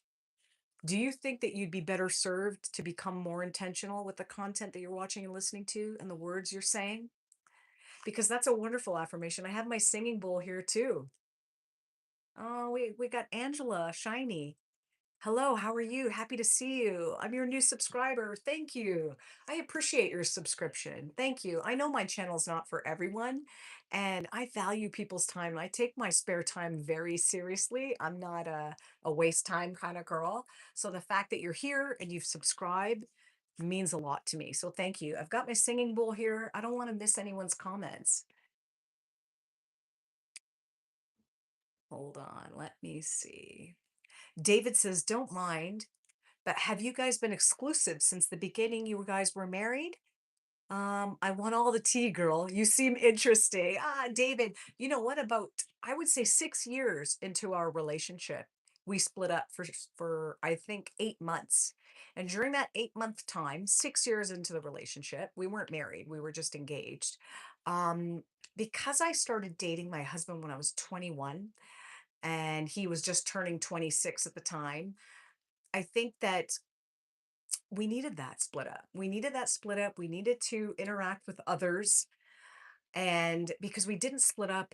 Do you think that you'd be better served to become more intentional with the content that you're watching and listening to and the words you're saying? Because that's a wonderful affirmation. I have my singing bowl here too. Oh, we got Angela Shiny. Hello, how are you? Happy to see you. I'm your new subscriber. Thank you. I appreciate your subscription. Thank you. I know my channel's not for everyone, and I value people's time. I take my spare time very seriously. I'm not a waste time kind of girl. So the fact that you're here and you've subscribed means a lot to me. So thank you. I've got my singing bowl here. I don't want to miss anyone's comments. Hold on. Let me see. David says, don't mind. But have you guys been exclusive since the beginning you guys were married? I want all the tea, girl. You seem interesting. Ah, David, you know what? About, I would say 6 years into our relationship, we split up for I think 8 months. And during that 8 month time, 6 years into the relationship, we weren't married. We were just engaged. Um, because I started dating my husband when I was 21 and he was just turning 26 at the time, I think that we needed that split up. We needed that split up. We needed to interact with others. And because we didn't split up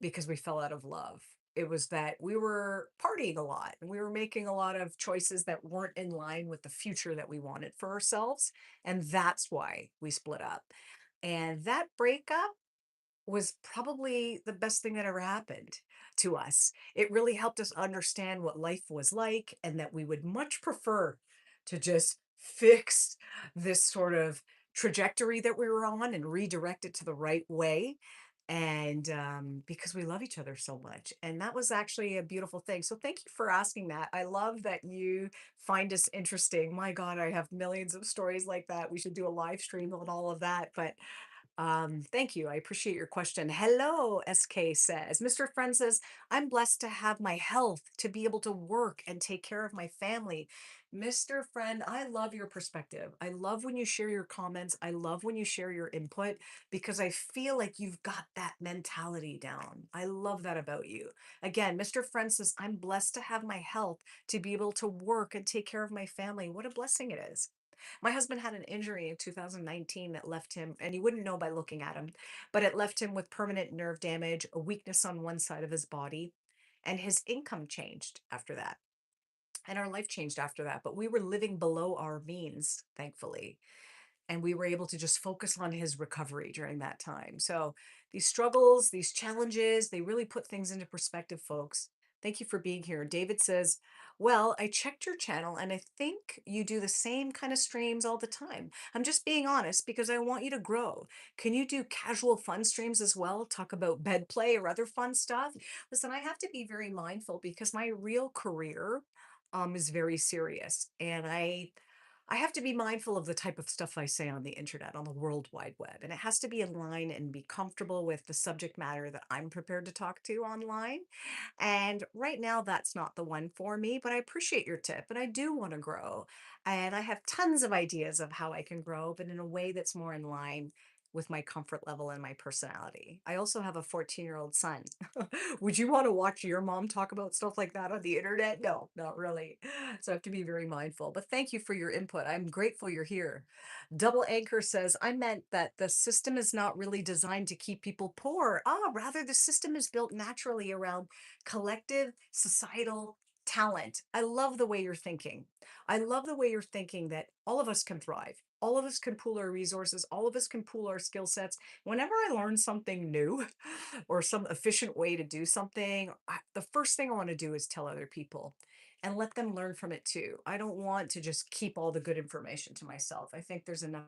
because we fell out of love, it was that we were partying a lot and we were making a lot of choices that weren't in line with the future that we wanted for ourselves. And that's why we split up. And that breakup was probably the best thing that ever happened to us. It really helped us understand what life was like and that we would much prefer to just fix this sort of trajectory that we were on and redirect it to the right way. and because we love each other so much. And that was actually a beautiful thing. So thank you for asking that. I love that you find us interesting. My God, I have millions of stories like that. We should do a live stream on all of that. But thank you. I appreciate your question. Hello, SK says. Mr. Friend says, I'm blessed to have my health, to be able to work and take care of my family. Mr. Friend, I love your perspective. I love when you share your comments. I love when you share your input because I feel like you've got that mentality down. I love that about you. Again, Mr. Friend says, I'm blessed to have my health, to be able to work and take care of my family. What a blessing it is. My husband had an injury in 2019 that left him, and you wouldn't know by looking at him, but it left him with permanent nerve damage, a weakness on one side of his body, and his income changed after that. And our life changed after that. But we were living below our means, thankfully, and we were able to just focus on his recovery during that time. So these struggles, these challenges, they really put things into perspective, folks. Thank you for being here. David says, well, I checked your channel and I think you do the same kind of streams all the time. I'm just being honest because I want you to grow. Can you do casual fun streams as well? Talk about bed play or other fun stuff? Listen, I have to be very mindful because my real career is very serious, and I have to be mindful of the type of stuff I say on the internet, on the World Wide Web, and it has to be in line and be comfortable with the subject matter that I'm prepared to talk to online. And right now, that's not the one for me, but I appreciate your tip and I do want to grow. And I have tons of ideas of how I can grow, but in a way that's more in line with my comfort level and my personality. I also have a 14-year-old son. Would you want to watch your mom talk about stuff like that on the internet? No, not really. So I have to be very mindful. But thank you for your input. I'm grateful you're here. Double Anchor says, I meant that the system is not really designed to keep people poor. Rather, the system is built naturally around collective societal talent. I love the way you're thinking. I love the way you're thinking that all of us can thrive. All of us can pool our resources. All of us can pool our skill sets. Whenever I learn something new or some efficient way to do something, the first thing I want to do is tell other people and let them learn from it too. I don't want to just keep all the good information to myself. I think there's enough.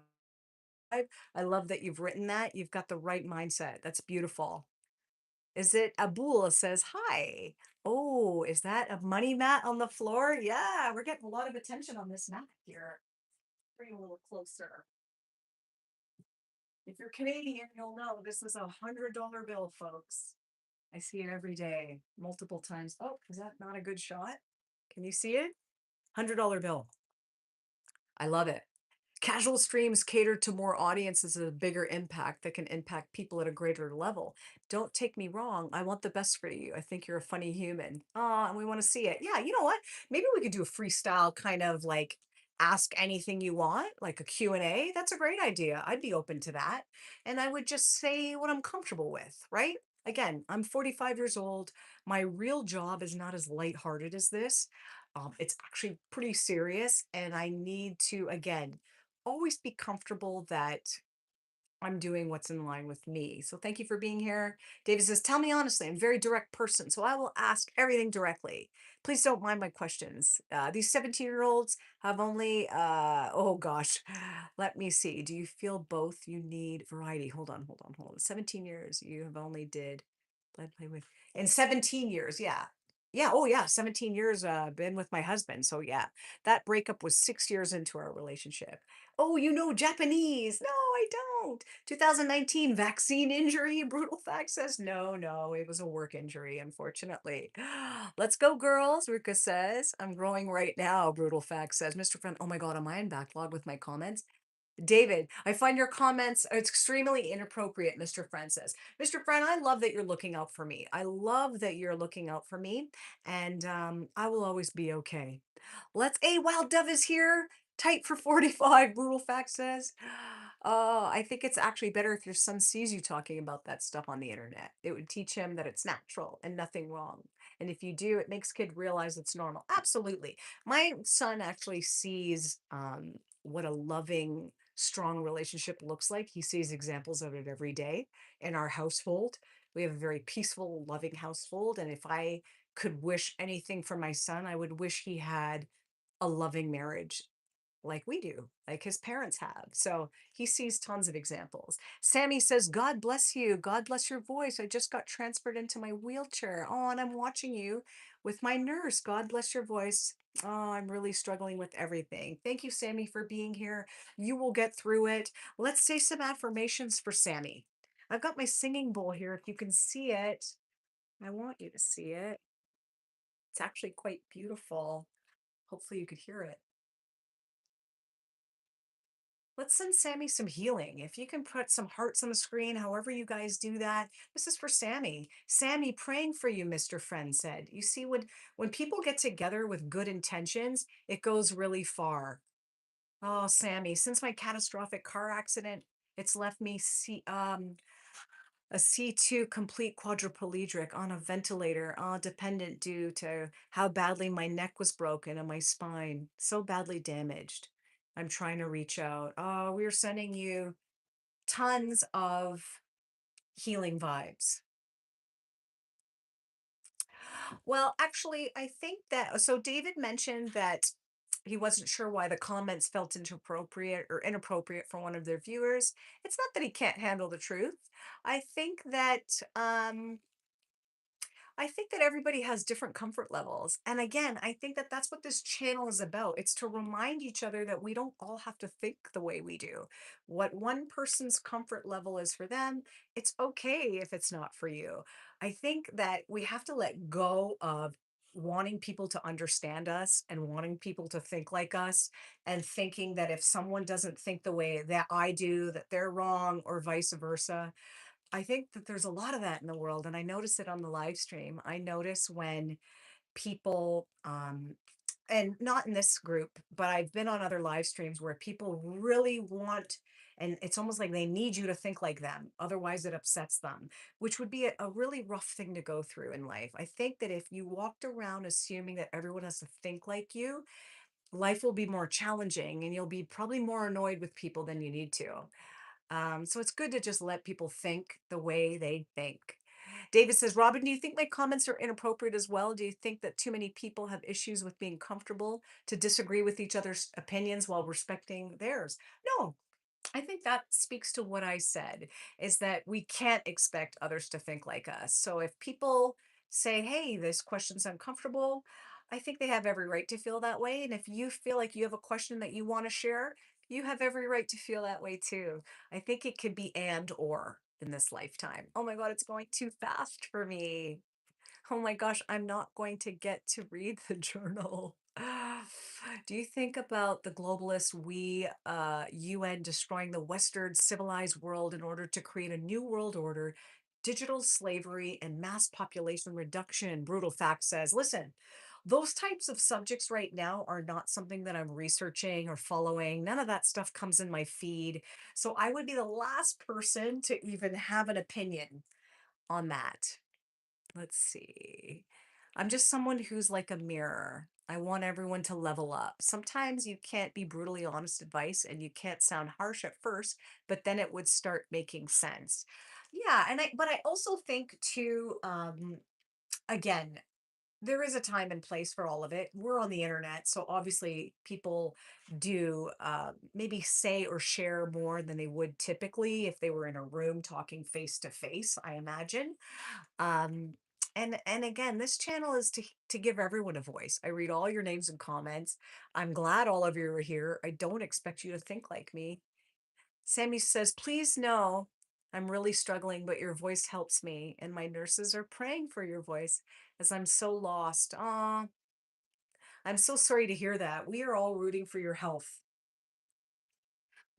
I love that you've written that. You've got the right mindset. That's beautiful. Is it Abul says hi? Oh, is that a money mat on the floor? Yeah, we're getting a lot of attention on this mat here. Bring it a little closer. If you're Canadian, you'll know this is $100 bill, folks. I see it every day, multiple times. Oh, is that not a good shot? Can you see it? $100 bill. I love it. Casual streams cater to more audiences at a bigger impact that can impact people at a greater level. Don't take me wrong. I want the best for you. I think you're a funny human. And we want to see it. Yeah, you know what? Maybe we could do a freestyle kind of like ask anything you want, like a Q&A. That's a great idea. I'd be open to that. And I would just say what I'm comfortable with, right? Again, I'm 45 years old. My real job is not as lighthearted as this. It's actually pretty serious. And I need to, again, always be comfortable that I'm doing what's in line with me. So thank you for being here. David says, tell me honestly, I'm a very direct person, so I will ask everything directly. Please don't mind my questions. These 17-year-olds have only, oh gosh, let me see. Do you feel both you need variety? Hold on. 17 years, you have only did, play with, in 17 years, yeah. Yeah, oh yeah, 17 years been with my husband. So yeah, that breakup was 6 years into our relationship. Oh, you know Japanese. No, I don't. 2019 vaccine injury. Brutal fact says no, it was a work injury, unfortunately. Let's go, girls. Rika says, I'm growing right now. Brutal fact says, Mr. Friend, oh my God, am I in backlog with my comments? David, I find your comments extremely inappropriate, Mr. Friend says. Mr. Friend, I love that you're looking out for me. I love that you're looking out for me, and I will always be okay. Let's, a Wild Dove is here. Tight for 45, Brutal Fact says. I think it's actually better if your son sees you talking about that stuff on the internet. It would teach him that it's natural and nothing wrong. And if you do, it makes kid realize it's normal. Absolutely. My son actually sees what a loving, strong relationship looks like. He sees examples of it every day in our household. We have a very peaceful, loving household. And if I could wish anything for my son, I would wish he had a loving marriage like we do, like his parents have. So he sees tons of examples. Sammy says, God bless you. God bless your voice. I just got transferred into my wheelchair. Oh, and I'm watching you with my nurse. God bless your voice. Oh, I'm really struggling with everything. Thank you, Sammy, for being here. You will get through it. Let's say some affirmations for Sammy. I've got my singing bowl here. If you can see it, I want you to see it. It's actually quite beautiful. Hopefully, you could hear it. Let's send Sammy some healing. If you can put some hearts on the screen, however you guys do that, this is for Sammy. Sammy, praying for you, Mr. Friend said. You see, when people get together with good intentions, it goes really far. Oh, Sammy, since my catastrophic car accident, it's left me a C2 complete quadriplegic on a ventilator, dependent due to how badly my neck was broken and my spine so badly damaged. I'm trying to reach out. Oh, we're sending you tons of healing vibes. Well, actually, I think that so David mentioned that he wasn't sure why the comments felt inappropriate or inappropriate for one of their viewers. It's not that he can't handle the truth. I think that I think that everybody has different comfort levels. And again, I think that that's what this channel is about. It's to remind each other that we don't all have to think the way we do. What one person's comfort level is for them, it's okay if it's not for you. I think that we have to let go of wanting people to understand us and wanting people to think like us and thinking that if someone doesn't think the way that I do, that they're wrong or vice versa. I think that there's a lot of that in the world, and I notice it on the live stream. I notice when people, and not in this group, but I've been on other live streams where people really want, and it's almost like they need you to think like them. Otherwise, it upsets them, which would be a really rough thing to go through in life. I think that if you walked around assuming that everyone has to think like you, life will be more challenging and you'll be probably more annoyed with people than you need to. So it's good to just let people think the way they think. David says, Robin, do you think my comments are inappropriate as well? Do you think that too many people have issues with being comfortable to disagree with each other's opinions while respecting theirs? No, I think that speaks to what I said, is that we can't expect others to think like us. So if people say, hey, this question's uncomfortable, I think they have every right to feel that way. And if you feel like you have a question that you want to share, you have every right to feel that way too. I think it could be and or in this lifetime. Oh my God, it's going too fast for me. Oh my gosh, I'm not going to get to read the journal. Do you think about the globalists, UN destroying the Western civilized world in order to create a new world order, digital slavery, and mass population reduction? Brutal Fact says, listen, those types of subjects right now are not something that I'm researching or following. None of that stuff comes in my feed. So I would be the last person to even have an opinion on that. Let's see. I'm just someone who's like a mirror. I want everyone to level up. Sometimes you can't be brutally honest advice and you can't sound harsh at first, but then it would start making sense. Yeah, but I also think too, again, there is a time and place for all of it. We're on the internet, so obviously people do maybe say or share more than they would typically if they were in a room talking face to face, I imagine. um and again, this channel is to give everyone a voice. I read all your names and comments. I'm glad all of you are here. I don't expect you to think like me. Sammy says, please know I'm really struggling, but your voice helps me and my nurses are praying for your voice as I'm so lost. Ah, I'm so sorry to hear that. We are all rooting for your health.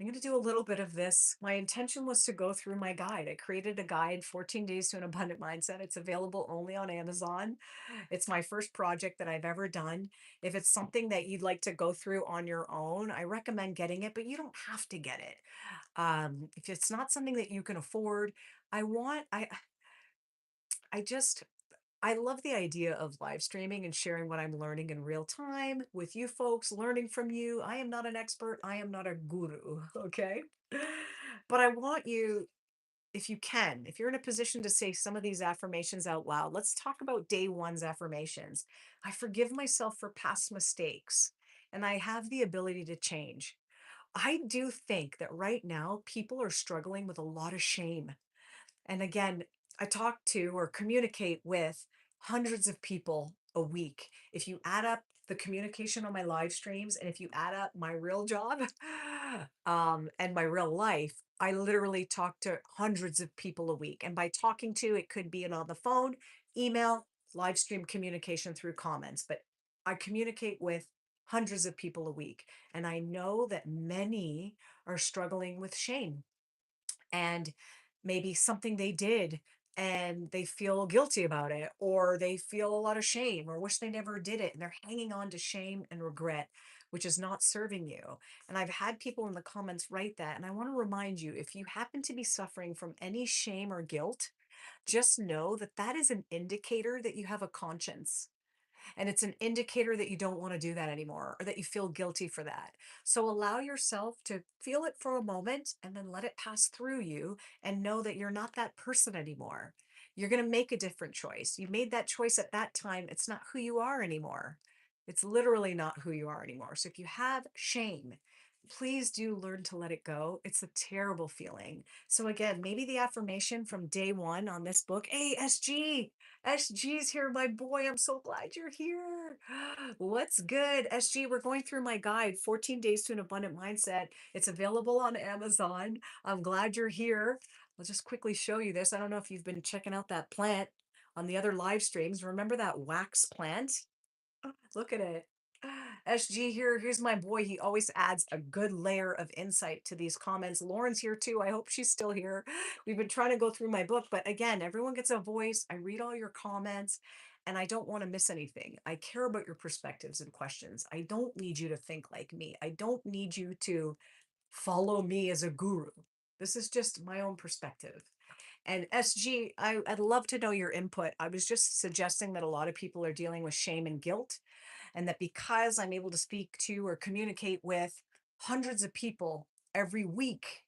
I'm going to do a little bit of this. My intention was to go through my guide. I created a guide, 14 Days to an Abundant Mindset. It's available only on Amazon. It's my first project that I've ever done. If it's something that you'd like to go through on your own, I recommend getting it, but you don't have to get it. If it's not something that you can afford, I want, I just, I love the idea of live streaming and sharing what I'm learning in real time with you folks, learning from you. I am not an expert. I am not a guru. Okay. But I want you, if you can, if you're in a position to say some of these affirmations out loud, let's talk about day one's affirmations. I forgive myself for past mistakes and I have the ability to change. I do think that right now people are struggling with a lot of shame. And again, I talk to or communicate with hundreds of people a week. If you add up the communication on my live streams and if you add up my real job and my real life, I literally talk to hundreds of people a week. And by talking to, it could be on the phone, email, live stream communication through comments. But I communicate with hundreds of people a week. And I know that many are struggling with shame and maybe something they did and they feel guilty about it, or they feel a lot of shame or wish they never did it, and they're hanging on to shame and regret, which is not serving you. And I've had people in the comments write that, and I want to remind you, if you happen to be suffering from any shame or guilt, just know that that is an indicator that you have a conscience, and it's an indicator that you don't want to do that anymore or that you feel guilty for that. So allow yourself to feel it for a moment and then let it pass through you and know that you're not that person anymore. You're going to make a different choice. You made that choice at that time. It's not who you are anymore. It's literally not who you are anymore. So if you have shame, please do learn to let it go. It's a terrible feeling. So again, maybe the affirmation from day one on this book, hey, SG, SG's here, my boy. I'm so glad you're here. What's good, SG? We're going through my guide, 14 Days to an Abundant Mindset. It's available on Amazon. I'm glad you're here. I'll just quickly show you this. I don't know if you've been checking out that plant on the other live streams. Remember that wax plant? Look at it. SG here. Here's my boy. He always adds a good layer of insight to these comments. Lauren's here too. I hope she's still here. We've been trying to go through my book, but again, everyone gets a voice. I read all your comments and I don't want to miss anything. I care about your perspectives and questions. I don't need you to think like me. I don't need you to follow me as a guru. This is just my own perspective. And SG, I'd love to know your input. I was just suggesting that a lot of people are dealing with shame and guilt, and that because I'm able to speak to or communicate with hundreds of people every week,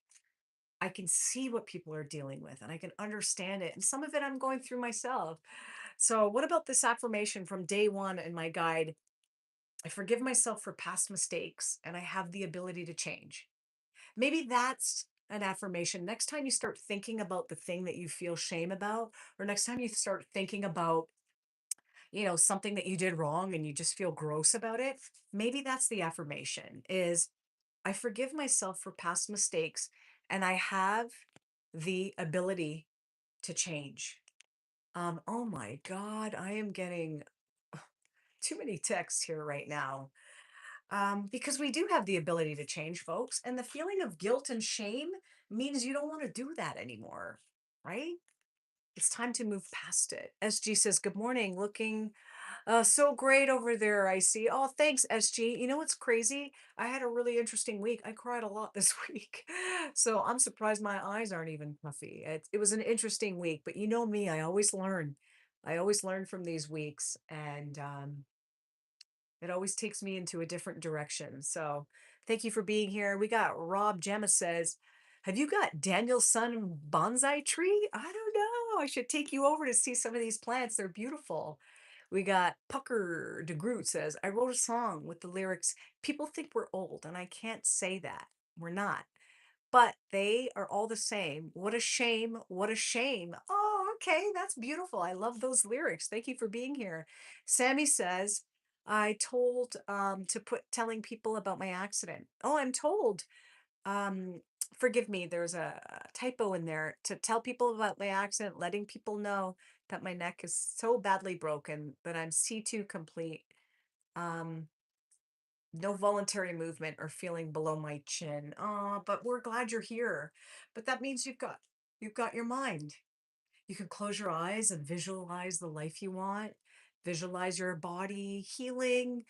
I can see what people are dealing with and I can understand it. And some of it I'm going through myself. So, what about this affirmation from day one in my guide? I forgive myself for past mistakes and I have the ability to change. Maybe that's an affirmation. Next time you start thinking about the thing that you feel shame about, or next time you start thinking about, something that you did wrong and you just feel gross about it, maybe that's the affirmation is I forgive myself for past mistakes and I have the ability to change. Oh my God, I am getting too many texts here right now. Because we do have the ability to change, folks. And the feeling of guilt and shame means you don't want to do that anymore, right? It's time to move past it. SG says, good morning. Looking so great over there. I see. Oh, thanks, SG. You know what's crazy? I had a really interesting week. I cried a lot this week. So I'm surprised my eyes aren't even puffy. It was an interesting week, but you know me, I always learn. I always learn from these weeks. And it always takes me into a different direction. So thank you for being here. We got Rob Gemma says, have you got Daniel's son bonsai tree? I don't know. I should take you over to see some of these plants. They're beautiful. We got Pucker de Groot says, I wrote a song with the lyrics, people think we're old, and I can't say that. We're not. But they are all the same. What a shame. What a shame. Oh, okay. That's beautiful. I love those lyrics. Thank you for being here. Sammy says, I told to put telling people about my accident. Oh, I'm told. Um, Forgive me, there's a typo in there to tell people about my accident, letting people know that my neck is so badly broken that I'm C2 complete. Um, no voluntary movement or feeling below my chin. But we're glad you're here. But that means you've got your mind. You can close your eyes and visualize the life you want. Visualize your body healing,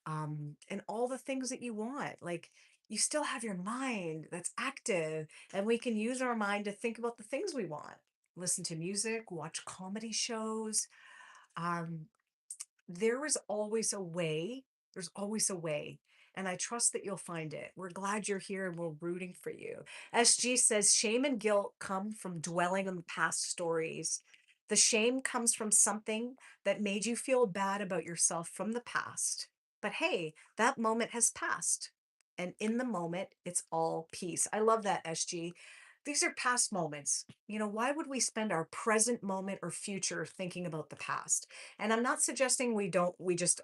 and all the things that you want. Like you still have your mind that's active, and we can use our mind to think about the things we want. Listen to music, watch comedy shows. Um, there is always a way. There's always a way. And I trust that you'll find it. We're glad you're here and we're rooting for you. SG says shame and guilt come from dwelling on past stories. The shame comes from something that made you feel bad about yourself from the past. But hey, that moment has passed. And in the moment, it's all peace. I love that, SG. These are past moments. Why would we spend our present moment or future thinking about the past? And I'm not suggesting we just,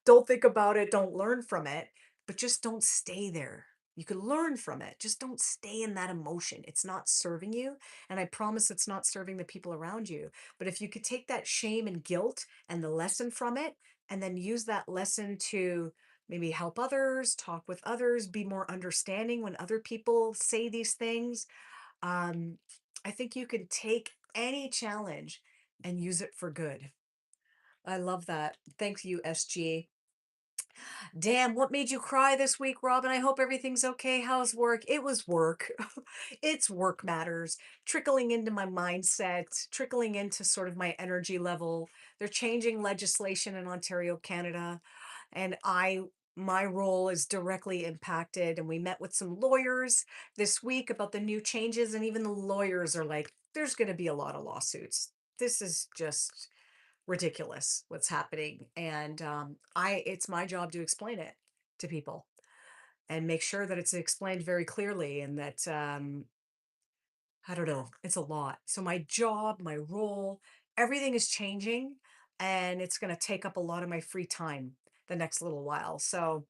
don't think about it, don't learn from it, but just don't stay there. You could learn from it. Just don't stay in that emotion. It's not serving you. And I promise it's not serving the people around you. But if you could take that shame and guilt and the lesson from it, and then use that lesson to maybe help others, talk with others, be more understanding when other people say these things. Um, I think you can take any challenge and use it for good. I love that. Thanks you, SG. Damn, what made you cry this week, Robin? I hope everything's okay. How's work? It was work. It's work matters, trickling into my mindset, trickling into sort of my energy level. They're changing legislation in Ontario, Canada, and my role is directly impacted. And we met with some lawyers this week about the new changes, and even the lawyers are like, there's going to be a lot of lawsuits. This is just ridiculous what's happening, and it's my job to explain it to people and make sure that it's explained very clearly, and that I don't know, it's a lot. So my job, my role, everything is changing, and it's going to take up a lot of my free time the next little while. So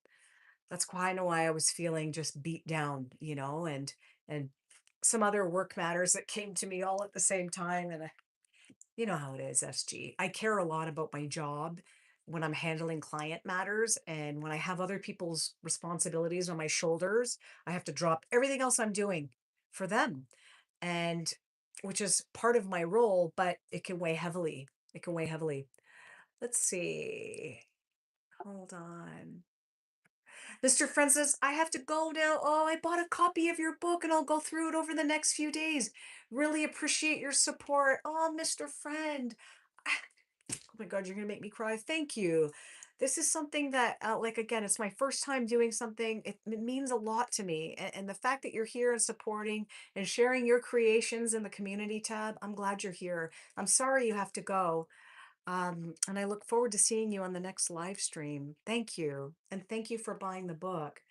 that's why I know why I was feeling just beat down, and some other work matters that came to me all at the same time. And you know how it is, SG. I care a lot about my job when I'm handling client matters. And when I have other people's responsibilities on my shoulders, I have to drop everything else I'm doing for them. And which is part of my role, but it can weigh heavily. It can weigh heavily. Let's see. Hold on. Mr. Francis, I have to go now. Oh, I bought a copy of your book and I'll go through it over the next few days. Really appreciate your support. Oh, Mr. Friend. Oh my God, you're going to make me cry. Thank you. This is something that, like, again, it's my first time doing something. It means a lot to me. And the fact that you're here and supporting and sharing your creations in the community tab, I'm glad you're here. I'm sorry you have to go. And I look forward to seeing you on the next live stream. Thank you. And thank you for buying the book.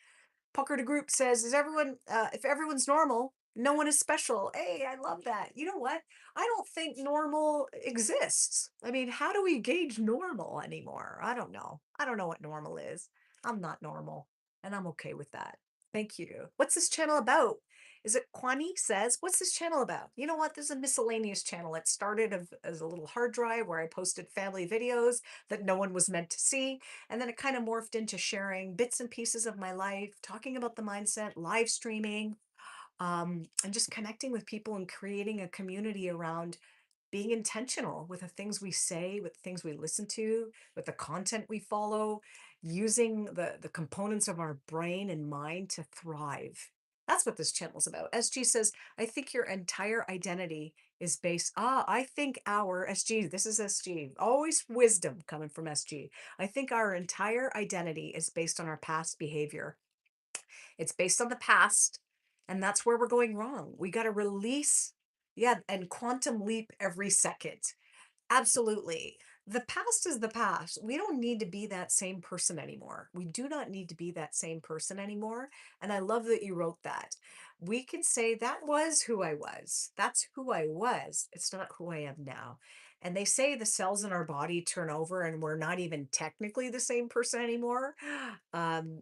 Pucker to Group says, if everyone's normal, no one is special. Hey, I love that. You know what? I don't think normal exists. I mean, how do we gauge normal anymore? I don't know. I don't know what normal is. I'm not normal, and I'm okay with that. Thank you. What's this channel about? Is it Kwani says, what's this channel about? You know what? This is a miscellaneous channel. It started as a little hard drive where I posted family videos that no one was meant to see. And then it kind of morphed into sharing bits and pieces of my life, talking about the mindset, live streaming, and just connecting with people and creating a community around being intentional with the things we say, with the things we listen to, with the content we follow, using the components of our brain and mind to thrive. That's what this channel is about. SG says, I think your entire identity is based. I think our SG, this is SG, always wisdom coming from SG. I think our entire identity is based on our past behavior. It's based on the past, and that's where we're going wrong. We got to release, yeah, and quantum leap every second. Absolutely. The past is the past. We don't need to be that same person anymore. We do not need to be that same person anymore. And I love that you wrote that. We can say that was who I was. That's who I was. It's not who I am now. And they say the cells in our body turn over and we're not even technically the same person anymore. Um,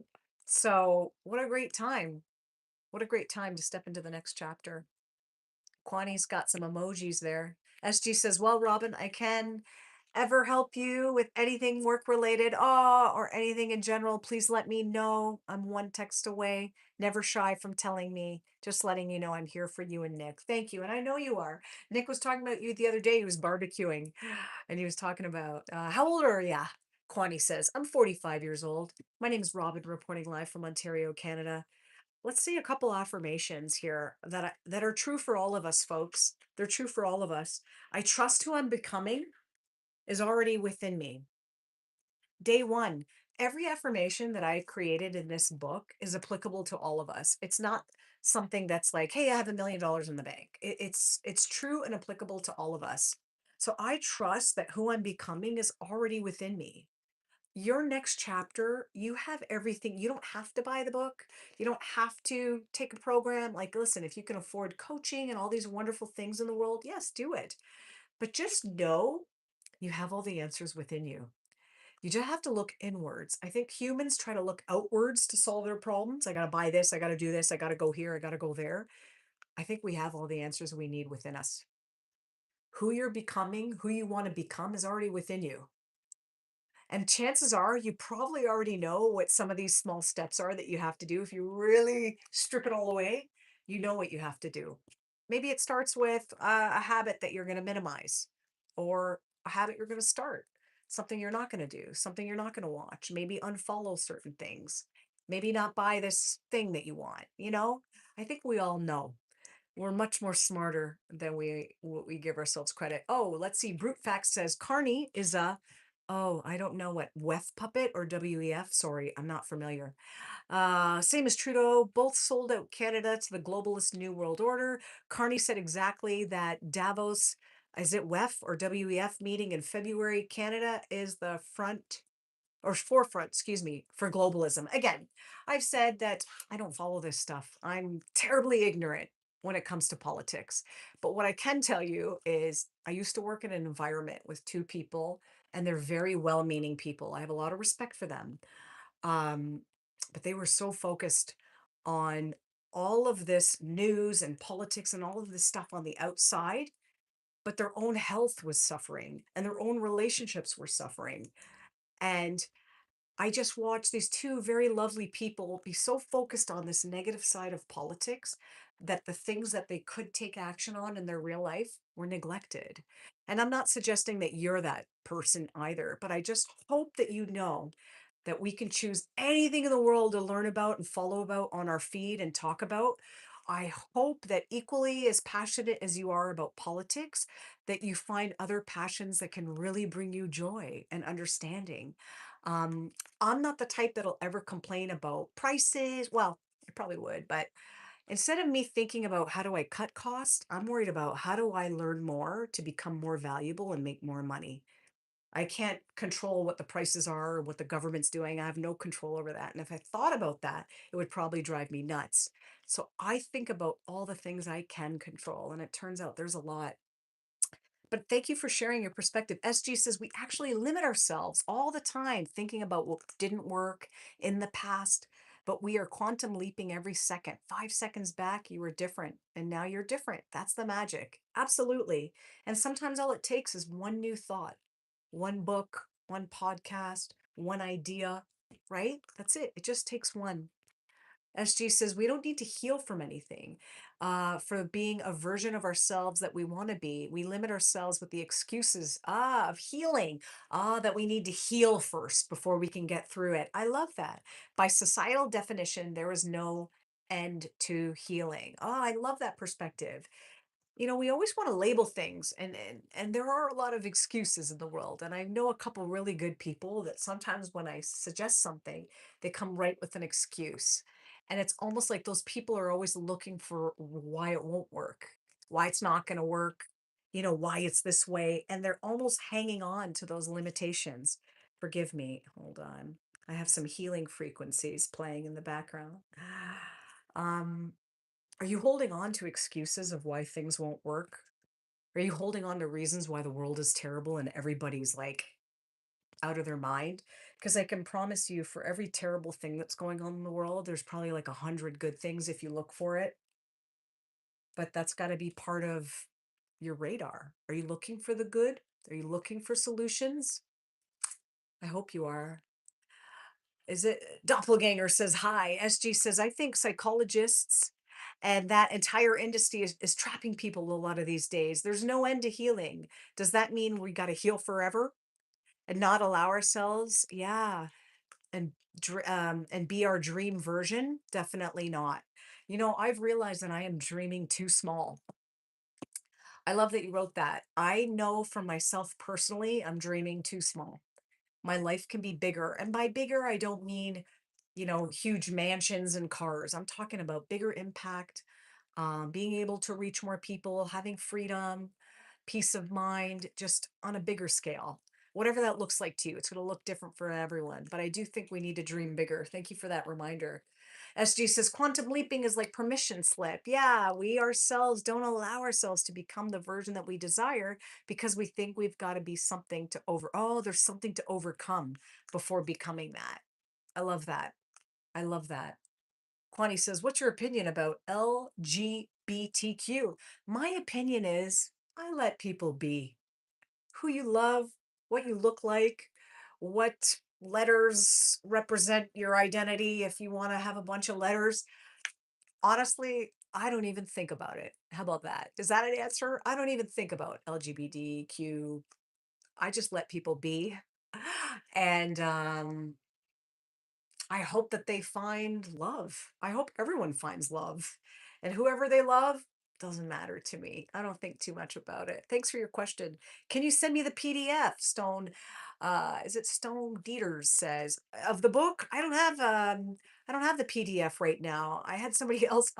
so what a great time. What a great time to step into the next chapter. Kwani's got some emojis there. SG says, well, Robin, I can ever help you with anything work related, or anything in general, please let me know. I'm one text away. Never shy from telling me, just letting you know I'm here for you and Nick. Thank you. And I know you are. Nick was talking about you the other day. He was barbecuing and he was talking about, how old are you? Kwani says, I'm 45 years old. My name is Robin, reporting live from Ontario, Canada. Let's see a couple affirmations here that are true for all of us, folks. They're true for all of us. I trust who I'm becoming is already within me. Day one, every affirmation that I created in this book is applicable to all of us. It's not something that's like, hey, I have $1 million in the bank. It's true and applicable to all of us. So I trust that who I'm becoming is already within me. Your next chapter, you have everything. You don't have to buy the book. You don't have to take a program. Like, listen, if you can afford coaching and all these wonderful things in the world, yes, do it. But just know you have all the answers within you. You just have to look inwards. I think humans try to look outwards to solve their problems. I got to buy this. I got to do this. I got to go here. I got to go there. I think we have all the answers we need within us. Who you're becoming, who you want to become is already within you. And chances are you probably already know what some of these small steps are that you have to do. If you really strip it all away, you know what you have to do. Maybe it starts with a habit that you're going to minimize, or a habit you're going to start, something you're not going to do, something you're not going to watch, maybe unfollow certain things, maybe not buy this thing that you want. I think we all know. We're much more smarter than we give ourselves credit. Oh, let's see. Brute Facts says Carney is a, oh, I don't know what, WEF puppet or WEF. Sorry, I'm not familiar. Same as Trudeau, both sold out Canada to the globalist New World Order. Carney said exactly that Davos, is it WEF or WEF meeting in February? Canada is the front or forefront, excuse me, for globalism. Again, I've said that I don't follow this stuff. I'm terribly ignorant when it comes to politics. But what I can tell you is I used to work in an environment with two people, and they're very well meaning people. I have a lot of respect for them. Um, but they were so focused on all of this news and politics and all of this stuff on the outside, but their own health was suffering and their own relationships were suffering. And I just watched these two very lovely people be so focused on this negative side of politics that the things that they could take action on in their real life were neglected. And I'm not suggesting that you're that person either, but I just hope that you know that we can choose anything in the world to learn about and follow about on our feed and talk about. I hope that equally as passionate as you are about politics, that you find other passions that can really bring you joy and understanding. Um, I'm not the type that'll ever complain about prices. Well, I probably would, but instead of me thinking about how do I cut costs, I'm worried about how do I learn more to become more valuable and make more money. I can't control what the prices are or what the government's doing. I have no control over that. And if I thought about that, it would probably drive me nuts. So I think about all the things I can control. And it turns out there's a lot. But thank you for sharing your perspective. SG says we actually limit ourselves all the time thinking about what didn't work in the past, but we are quantum leaping every second. 5 seconds back, you were different, and now you're different. That's the magic. Absolutely. And sometimes all it takes is one new thought, one book, one podcast, one idea, right? That's it. It just takes one. SG says we don't need to heal from anything, for being a version of ourselves that we want to be. We limit ourselves with the excuses of healing, that we need to heal first before we can get through it. I love that. By societal definition, there is no end to healing. Oh, I love that perspective. We always want to label things, and there are a lot of excuses in the world, and I know a couple really good people that sometimes when I suggest something, they come right with an excuse. And it's almost like those people are always looking for why it won't work, why it's not going to work, why it's this way, and they're almost hanging on to those limitations. Forgive me, hold on. I have some healing frequencies playing in the background. um are you holding on to excuses of why things won't work? Are you holding on to reasons why the world is terrible and everybody's like out of their mind? Because I can promise you, for every terrible thing that's going on in the world, there's probably like 100 good things if you look for it. But that's got to be part of your radar. Are you looking for the good? Are you looking for solutions? I hope you are. Is it Doppelganger says hi. SG says, I think psychologists and that entire industry is trapping people a lot of these days. There's no end to healing. Does that mean we got to heal forever and not allow ourselves? Yeah. And and be our dream version? Definitely not. I've realized that I am dreaming too small. I love that you wrote that. I know for myself personally, I'm dreaming too small. My life can be bigger. And by bigger, I don't mean, huge mansions and cars. I'm talking about bigger impact, being able to reach more people, having freedom, peace of mind, just on a bigger scale. Whatever that looks like to you, it's going to look different for everyone. But I do think we need to dream bigger. Thank you for that reminder. SG says quantum leaping is like permission slip. Yeah, we ourselves don't allow ourselves to become the version that we desire because we think we've got to be something to oh, there's something to overcome before becoming that. I love that. I love that. Kwani says, what's your opinion about LGBTQ? My opinion is I let people be who you love, what you look like, what letters represent your identity. If you want to have a bunch of letters, honestly, I don't even think about it. How about that? Is that an answer? I don't even think about LGBTQ. I just let people be. And I hope that they find love. I hope everyone finds love. And whoever they love doesn't matter to me. I don't think too much about it. Thanks for your question. Can you send me the PDF? Stone is it Stone Dieters says of the book? I don't have the PDF right now. I had somebody else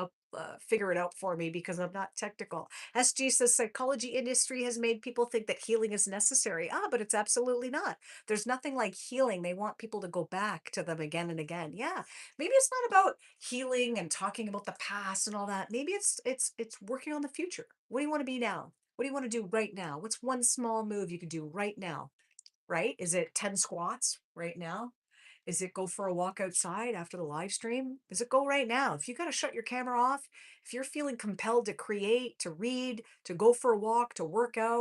figure it out for me because I'm not technical. SG says psychology industry has made people think that healing is necessary. Ah, but it's absolutely not. There's nothing like healing. They want people to go back to them again and again. Yeah. Maybe it's not about healing and talking about the past and all that. Maybe it's working on the future. What do you want to be now? What do you want to do right now? What's one small move you could do right now? Right? Is it 10 squats right now? Is it go for a walk outside after the live stream? Is it go right now? If you got to shut your camera off, if you're feeling compelled to create, to read, to go for a walk, to work out,